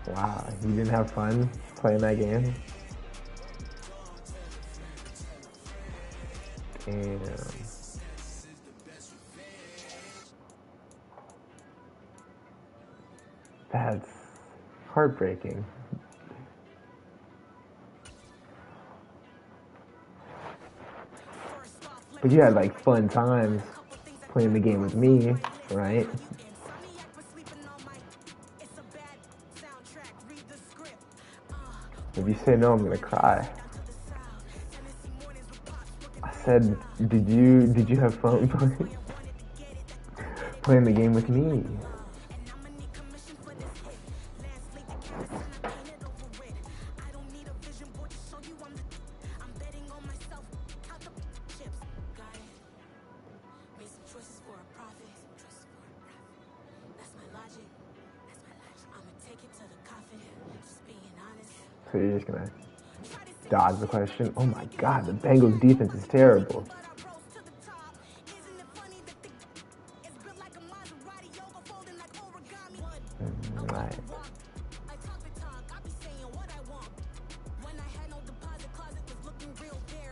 Wow, you didn't have fun playing that game? Damn. That's heartbreaking. But you had like fun times playing the game with me, right? If you say no, I'm gonna cry. I said, did you have fun playing the game with me? So you're just gonna dodge the question. Oh my God, the Bengals defense is terrible. Right.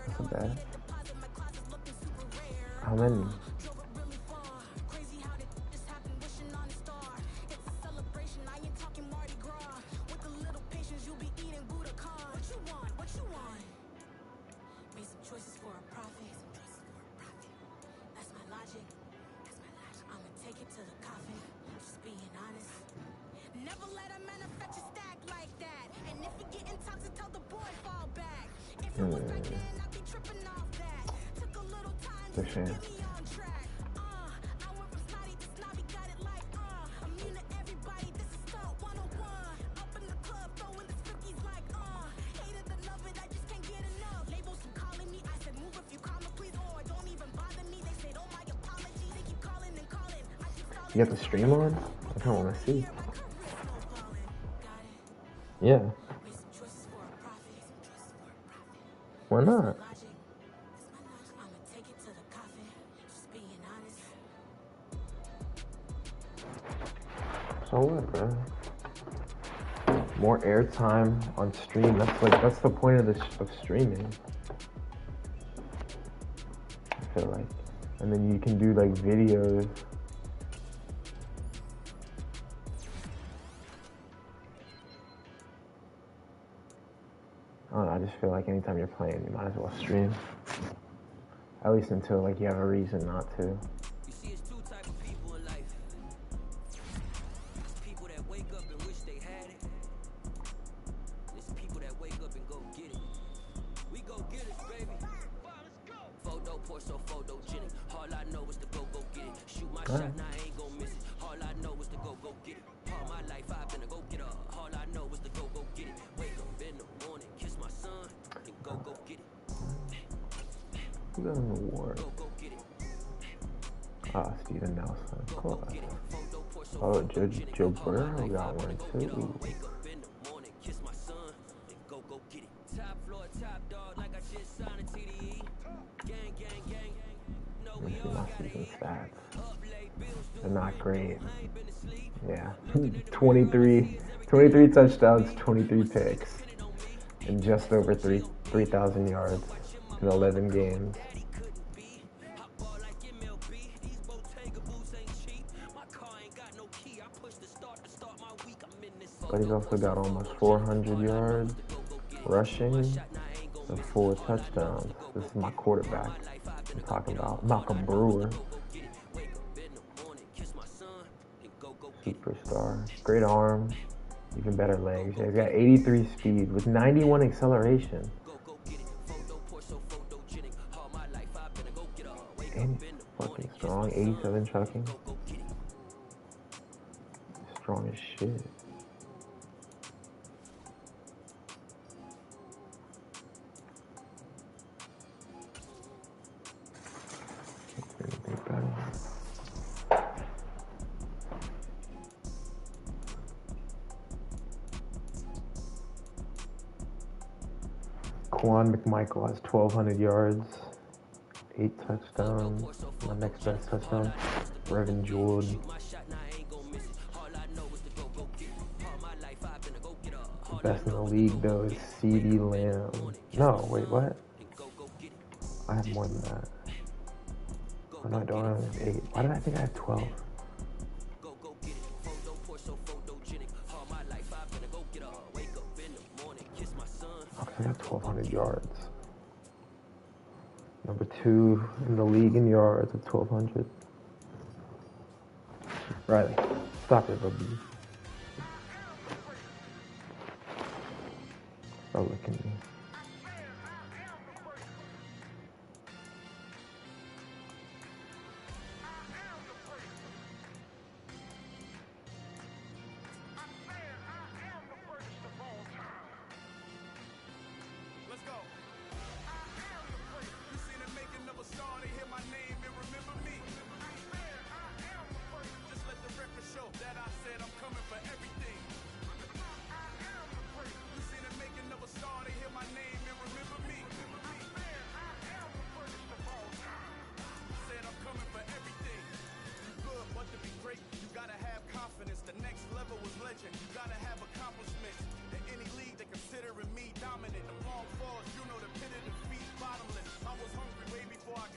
Not bad. How many? It's a shame. You got the stream on? I kind of want to see. Yeah. Why not? So what, bro? More airtime on stream. That's the point of streaming. I feel like, and then you can do like videos. I don't know, I just feel like anytime you're playing, you might as well stream. At least until like you have a reason not to. You see, it's two types of people in life. It's people that wake up and wish they had it. It's people that wake up and go get it. We go get it, baby. Photo poor, so photogenic. All I know is to go get it. Shoot my shot, now I ain't gon' miss it. All I know is to go get it. All my life I've been a go getter. All I know is to go get it. Wake up in the morning, kiss my son, and go get it. Who got an award? Ah, Steven Nelson, of course. Oh, Joe Burrow got one too. Let me see my season stats. They're not great. Yeah, 23 touchdowns, 23 picks, and just over 3,000 yards in 11 games. But he's also got almost 400 yards rushing and 4 touchdowns. This is my quarterback. I'm talking about Malcolm Brewer. Superstar. Great arm. Even better legs. Yeah, he's got 83 speed with 91 acceleration. And fucking strong. 87 chucking. Strong as shit. Quan McMichael has 1,200 yards, 8 touchdowns. My next best touchdown, Brevin Jordan. The best in the league though is CeeDee Lamb. No, wait, what? I have more than that. Oh no, I don't have 8. Why did I think I have 12? I got 1,200 yards. Number 2 in the league in yards at 1,200. Riley, stop it, baby. Stop looking at me.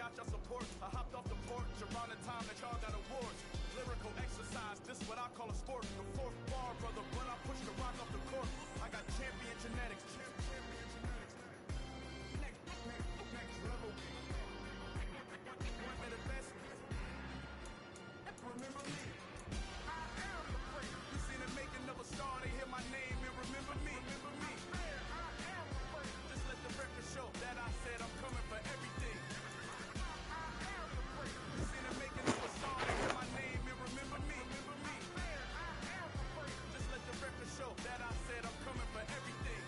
got your support. I hopped off the porch around the time that y'all got awards. Lyrical exercise, this is what I call a sport. The fourth bar, brother, when I push the rock off the court. I got champion genetics. Next level. One of the best. Remember me. I am the great. You seen the making of a star, they hear my name and remember me. Remember me. I am the great. Just let the record show that I said I'm coming for everything. I am the great. You seen the making of a star, they hear my name and remember me. Remember me. I am the great. Just let the record show that I said I'm coming for everything.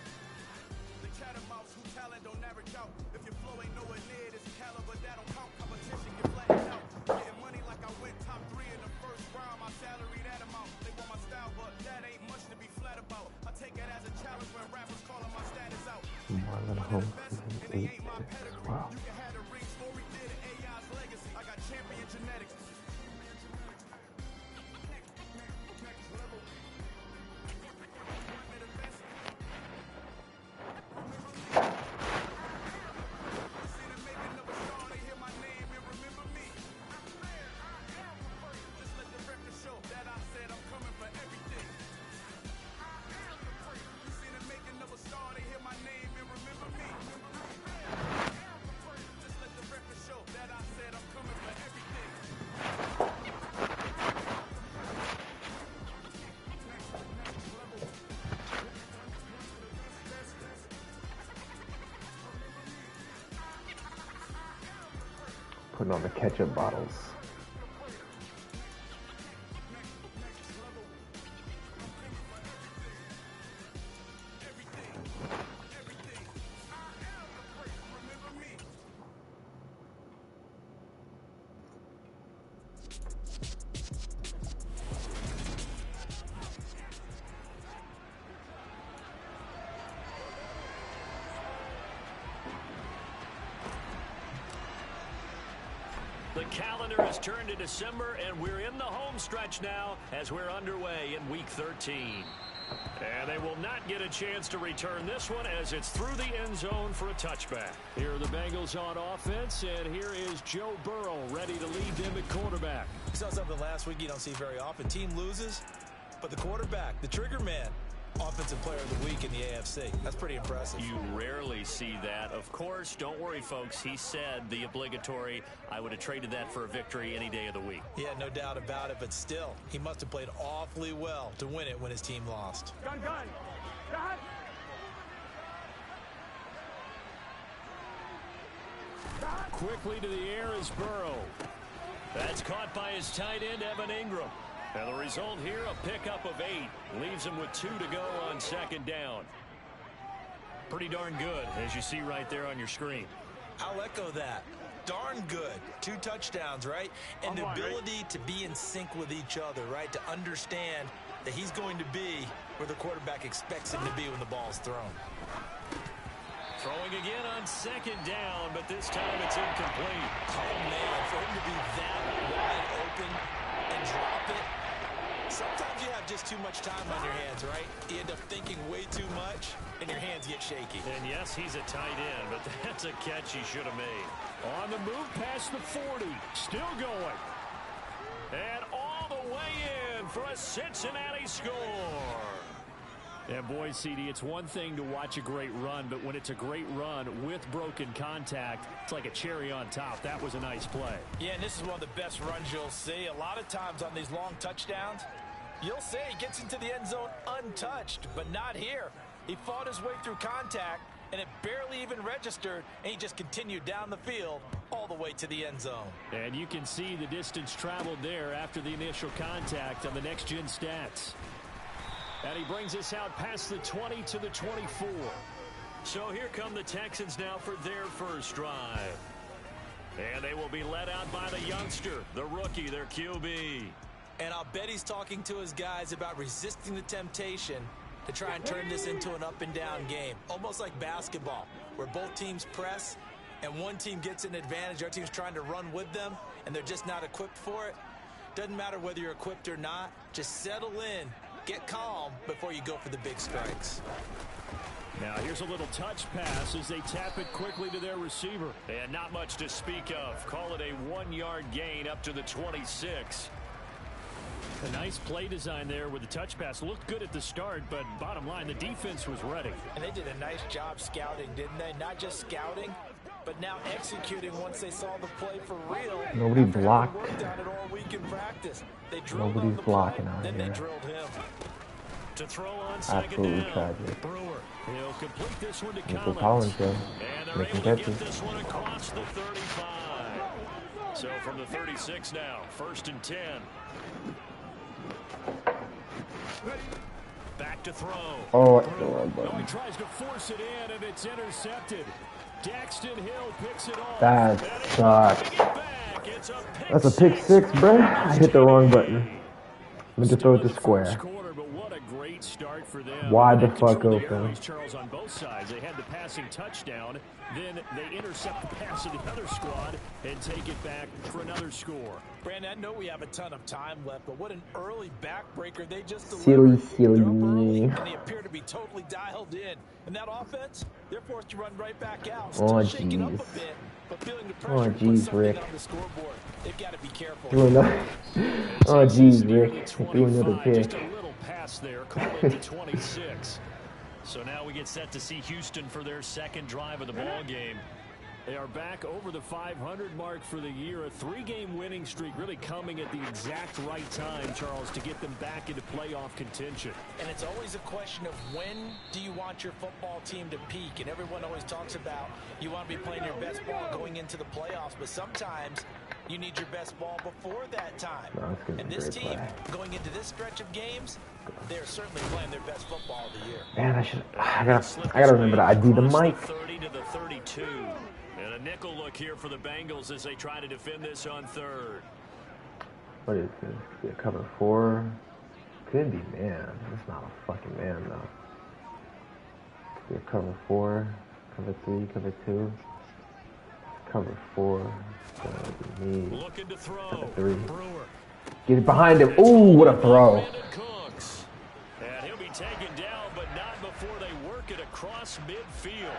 The catamounts who talent don't average out. If your flow ain't nowhere near this caliber, that don't count. Competition get flattened out. Getting money like I went top 3 in the first round. My salary that amount. They want my style, but that ain't much to be flat about. I take it as a challenge when rappers calling my status out. More than home and 8 picks. Wow. You can have the ring story, did it, AI's legacy. I got champion genetics. Next level. One of the best. Remember me. You see the making of a star, they hear my name and remember me. Just let the record show that I said I'm coming for everything. You see the making of a star, they hear my name and remember me. Just let the record show that I said I'm coming for everything. Putting on the ketchup bottles. The calendar has turned to December, and we're in the home stretch now as we're underway in Week 13. And they will not get a chance to return this one as it's through the end zone for a touchback. Here are the Bengals on offense, and here is Joe Burrow ready to lead them at quarterback. We saw something last week you don't see very often. Team loses, but the quarterback, the trigger man, offensive player of the week in the AFC. That's pretty impressive. You rarely see that. Of course, don't worry, folks. He said the obligatory, I would have traded that for a victory any day of the week. Yeah, no doubt about it, but still, he must have played awfully well to win it when his team lost. Gun. Quickly to the air is Burrow. That's caught by his tight end, Evan Ingram. And the result here, a pickup of 8. Leaves him with 2 to go on second down. Pretty darn good, as you see right there on your screen. I'll echo that. Darn good. 2 touchdowns, right? And the ability to be in sync with each other, right? To understand that he's going to be where the quarterback expects him to be when the ball's thrown. Throwing again on second down, but this time it's incomplete. Oh, man, for him to be that wide open and drop it, sometimes you have just too much time on your hands, right? You end up thinking way too much, and your hands get shaky. And yes, he's a tight end, but that's a catch he should have made. On the move past the 40. Still going. And all the way in for a Cincinnati score. And boy, CD, it's one thing to watch a great run, but when it's a great run with broken contact, it's like a cherry on top. That was a nice play. Yeah, and this is one of the best runs you'll see. A lot of times on these long touchdowns, you'll say he gets into the end zone untouched, but not here. He fought his way through contact, and it barely even registered, and he just continued down the field all the way to the end zone. And you can see the distance traveled there after the initial contact on the next-gen stats. And he brings us out past the 20 to the 24. So here come the Texans now for their first drive. And they will be led out by the youngster, the rookie, their QB. And I'll bet he's talking to his guys about resisting the temptation to try and turn this into an up-and-down game. Almost like basketball, where both teams press and one team gets an advantage. Our team's trying to run with them, and they're just not equipped for it. Doesn't matter whether you're equipped or not. Just settle in. Get calm before you go for the big strikes. Now here's a little touch pass as they tap it quickly to their receiver. And not much to speak of. Call it a 1-yard gain up to the 26. A nice play design there with the touch pass. Looked good at the start, but bottom line, the defense was ready. And they did a nice job scouting, didn't they? Not just scouting, but now executing once they saw the play for real. Nobody blocked. Worked on it all week in practice. They Nobody's blocking on then here. they drilled him. To throw on second Absolutely down. tragic. Brewer, he'll complete this one to Nico Collins. Collins, though. And they're Making able to get catches. this one across the 35. So from the 36 now, 1st and 10. Back to throw. Oh, He tries to force it in, and it's intercepted. Daxton Hill picks it off. that sucks. That's a pick six, bruh. I hit the wrong button. I meant to throw it to square. Start for them. Wide the fuck open. Charles on both sides. They had the passing touchdown. Then they intercept the pass of the other squad and take it back for another score. Brandon, I know we have a ton of time left, but what an early backbreaker they just delivered. Silly. And they appear to be totally dialed in. And that offense, they're forced to run right back out. Still shaking up a bit, but feeling the pressure to put something on the scoreboard. They've got to be careful. Oh, jeez, Rick. Threw another pick. There, call it to 26. So now we get set to see Houston for their second drive of the ball game. They are back over the 500 mark for the year. A 3-game winning streak really coming at the exact right time, Charles, to get them back into playoff contention. And it's always a question of when do you want your football team to peak? And everyone always talks about you want to be playing your best ball going into the playoffs, but sometimes you need your best ball before that time. And this team, going into this stretch of games, they're certainly playing their best football of the year. Man, I gotta remember to ID the mic. 30 to the 32. And a nickel look here for the Bengals as they try to defend this on 3rd. What is this? Yeah, cover 4. Could be man. It's not a fucking man though. Yeah, cover 4, cover 3, cover 2, cover 4. Me. Looking to throw. Cover 3. Brewer. Get it behind him. Ooh, what a throw! And he'll be taken down, but not before they work it across midfield.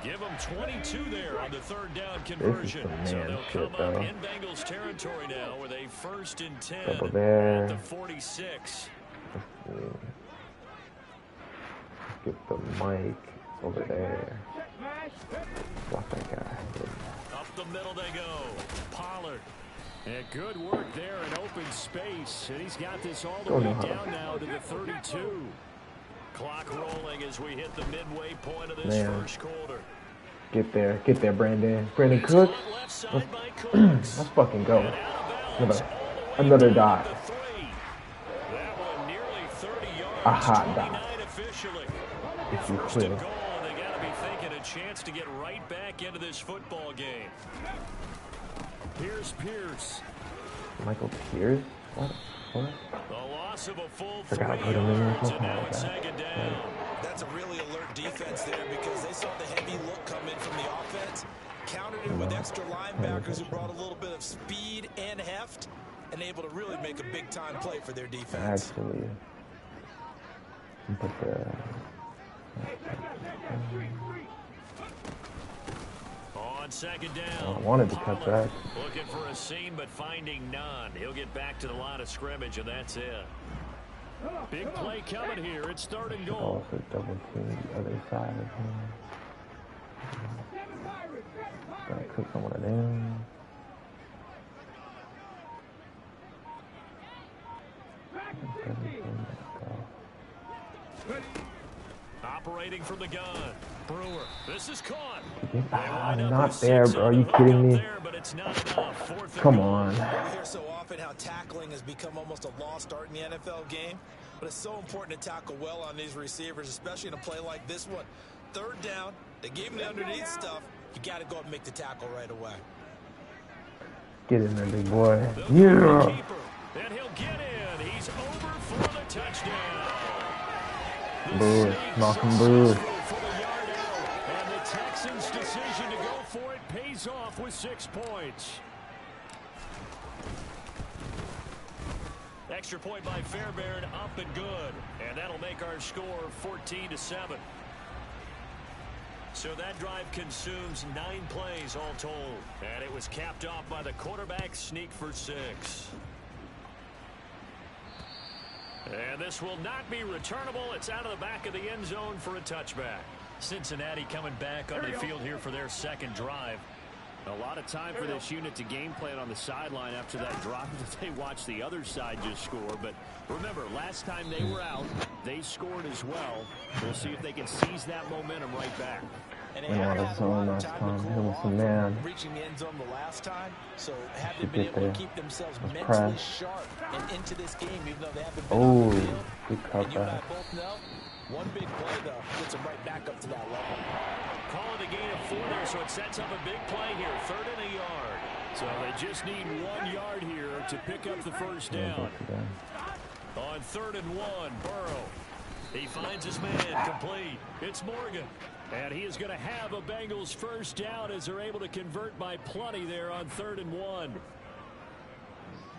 Give them 22 there on the 3rd down conversion. So they'll come up in Bengals territory now with a 1st and 10 at the 46. Get the mic over there. Block that guy. Up the middle they go. Pollard. And good work there in open space. And he's got this all the way down now to the 32. Clock rolling as we hit the midway point of this first quarter. Get there, Brandon. Brandon Cooks. Let's fucking go. Another dot. A hot dot. If you could. They got to be thinking a chance to get right back into this football game. Here's Pierce. Michael Pierce? What? The loss of a full 3 Forgot I put him in there. yards, and now it's 2nd down. That's a really alert defense there because they saw the heavy look come in from the offense, countered it with extra linebackers who brought a little bit of speed and heft, and able to really make a big-time play for their defense. Actually, put the... On 2nd down. I wanted to cut back. Looking for a seam, but finding none. He'll get back to the line of scrimmage, and that's it. Big play coming here. It's 3rd and goal. Also double team the other side of him. Gotta cook someone of them. Operating from the gun. Brewer. This is caught. Not there, bro. Are you kidding me? But it's not enough. Come on. We hear so often how tackling has become almost a lost art in the NFL game, but it's so important to tackle well on these receivers, especially in a play like this one. 3rd down, they gave him the underneath stuff. You got to go up and make the tackle right away. Get in there, big boy. Yeah. And he'll get in. He's over for the touchdown. Boo. Malcolm Boo. And the Texans' decision to go for it pays off with 6 points. Extra point by Fairbairn, up and good. And that'll make our score 14-7. So that drive consumes 9 plays all told. And it was capped off by the quarterback sneak for 6. And this will not be returnable. It's out of the back of the end zone for a touchback. Cincinnati coming back onto the field here for their second drive. A lot of time for this unit to game plan on the sideline after that drop that they watched the other side just score. But remember, last time they were out, they scored as well. We'll see if they can seize that momentum right back. And they haven't had a lot of time to cool off man. reaching the end zone the last time, so haven't been able to keep themselves mentally sharp and into this game, even though they haven't been on the field. And you and I both know, one big play, though, gets them right back up to that level. Call it a gain of 4 there, so it sets up a big play here, 3rd and a yard. So they just need 1 yard here to pick up the first down. On 3rd and 1, Burrow. He finds his man, complete. It's Morgan. And he is going to have a Bengals first down as they're able to convert by plenty there on 3rd and 1.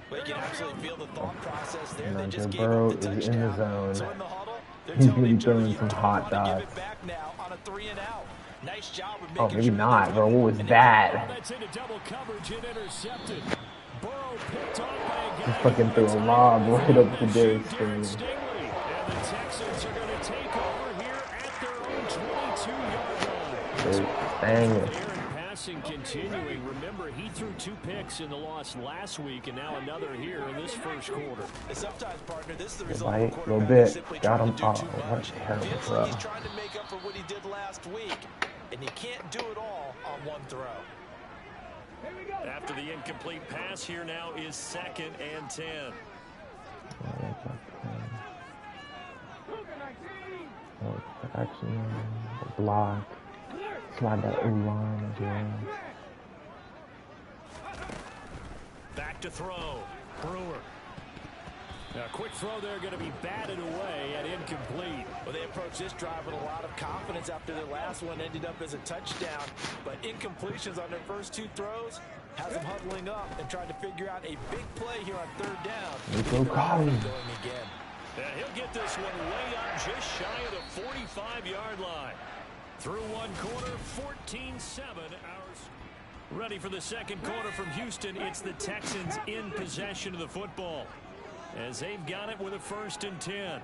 Well, you can absolutely feel the thought process there. They just gave Burrow up the is touchdown. in the zone. So in the huddle, they're He's telling going to be each other, throwing you some don't hot want to give dots. it back now on a 3 and out. Nice job of Oh, making maybe sure not, bro. What was that? That's into double coverage and intercepted. Burrow picked off by a guy. He fucking threw a lob right up to Derrick And Stingley. the Texans are going to take over here at their own 22-yard line. Dang it. Aaron passing continuing. Remember, he threw 2 picks in the loss last week, and now another here in this first quarter. And sometimes, partner, this is the result Bite, of a little quarterback bit. simply Got trying him. to do Oh, too what much. a terrible Feels throw. like he's trying to make up for what he did last week, and he can't do it all on one throw. After the incomplete pass, here now is 2nd and 10. Action, block, slide that O-line again. Back to throw. Brewer. A quick throw there going to be batted away and incomplete. Well, they approached this drive with a lot of confidence after their last one ended up as a touchdown. But incompletions on their first 2 throws has them huddling up and trying to figure out a big play here on 3rd down. Nico Collins. Going again. And he'll get this one way up just shy of the 45-yard line. Through 1 quarter, 14-7. Ready for the second quarter from Houston. It's the Texans in possession of the football, as they've got it with a 1st and 10.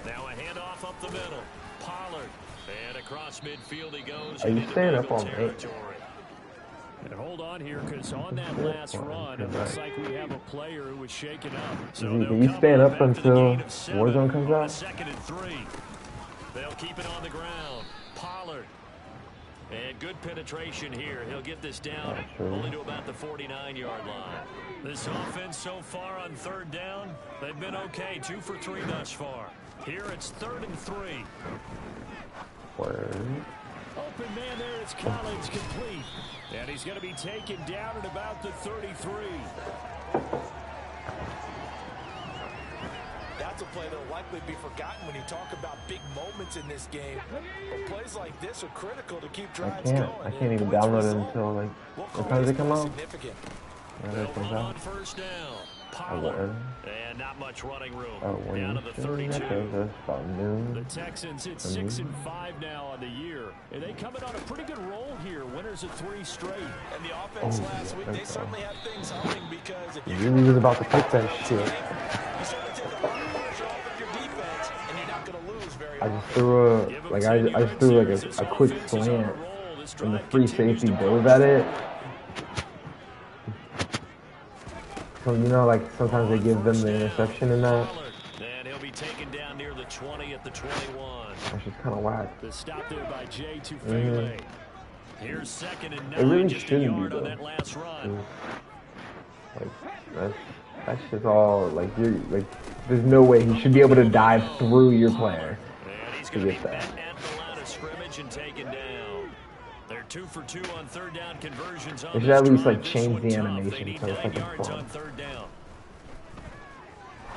Now a handoff up the middle. Pollard. And across midfield he goes. Are you staying up all night? And hold on here, because on that last run, it looks like we have a player who was shaken up. So You staying up until Warzone comes out? 2nd and 3. They'll keep it on the ground. Pollard. And good penetration here. He'll get this down only to about the 49-yard line. This offense so far on 3rd down, they've been okay. 2 for 3 thus far. Here it's 3rd and 3. Word. Open man there is Collins, complete. And he's going to be taken down at about the 33. That's a play that will likely be forgotten when you talk about big moments in this game. But plays like this are critical to keep drives going. I can't even download it until, like, what time does it come out? They'll run on 1st down. Pollard. And not much running room. Down to the 32. The Texans hit 6 and 5 now on the year. And they come in on a pretty good roll here. Winners of 3 straight. And the offense last week, they certainly had things humming because if you really was about to pick that shit. you certainly take a lot of pressure off of your defense, and you're not going to lose very often. I just threw like a quick slant, and the free safety dove at it. So, you know, like, sometimes they give them the interception in that. And he'll be taken down near the 20 at the 21. That's just kind of whack. The stop there by Jay Tufele. Here's 2nd and 9. It really just a shouldn't yard be, on though. that last run. Like, that's just all, like, there's no way he should be able to dive through your player And he's to going to get be that. met at the line of scrimmage and taken down. They're 2 for 2 on 3rd down conversions. They should at least, like, change the animation so it's like a yards bump. on 3rd down.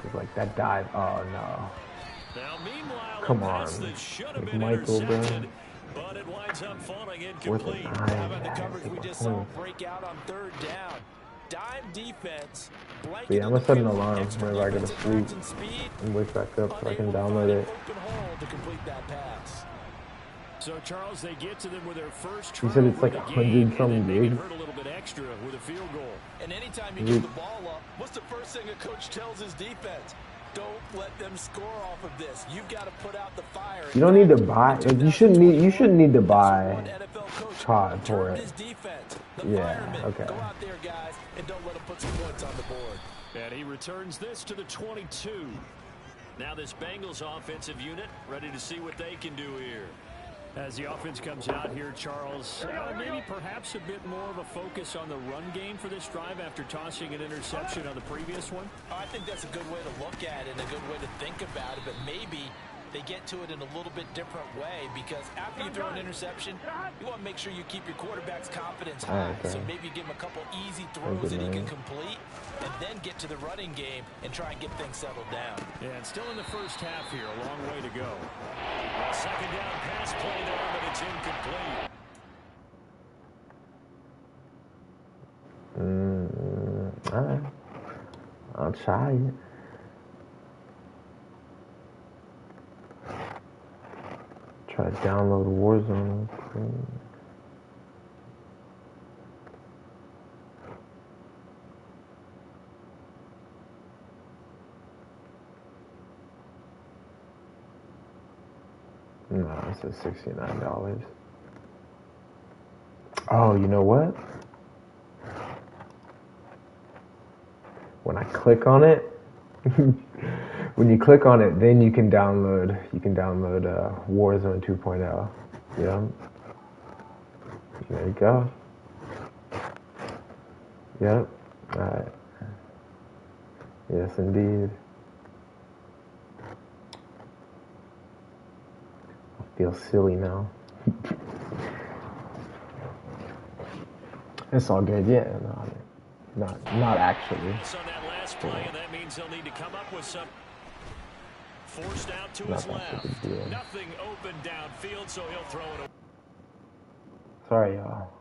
It's like that dive. Oh, no. Now, meanwhile, Come a pass on. that should have Like been Michael, bro. intercepted, but it winds up falling Worth incomplete. a How time. about the coverage we just saw break out on 3rd down? Dime defense. So yeah, I'm gonna set an alarm whenever I go to sleep and wake back up so I can download it. To complete that pass. So Charles, they get to them with their first try. You said it's like 100-something gigs. Hurt a little bit extra with a field goal. And anytime you give the ball up, what's the first thing a coach tells his defense? Don't let them score off of this. You've got to put out the fire. You don't need to buy. Like, you shouldn't need to buy COD for it. Yeah. Okay. Go out there, guys, and don't let them put some points on the board. And he returns this to the 22. Now this Bengals offensive unit ready to see what they can do here. As the offense comes out here, Charles, maybe perhaps a bit more of a focus on the run game for this drive after tossing an interception on the previous one? I think that's a good way to look at it and a good way to think about it, but maybe they get to it in a little bit different way because after you throw an interception, you want to make sure you keep your quarterback's confidence high. Okay. So maybe you give him a couple easy throws that he can complete and then get to the running game and try and get things settled down. Yeah, and still in the first half here, a long way to go. Well, second down pass play there, but it's incomplete. All right. I'll try it. Try to download Warzone. No, it says $69. Oh, you know what? When I click on it, when you click on it, then you can download Warzone 2.0. Yeah. There you go. Yep. All right. Yes, indeed. I feel silly now. It's all good. Yeah. No, not actually. On that last play, and that means he'll need to come up with some. Forced out to his left. Nothing open downfield, so he'll throw it away. Sorry, y'all.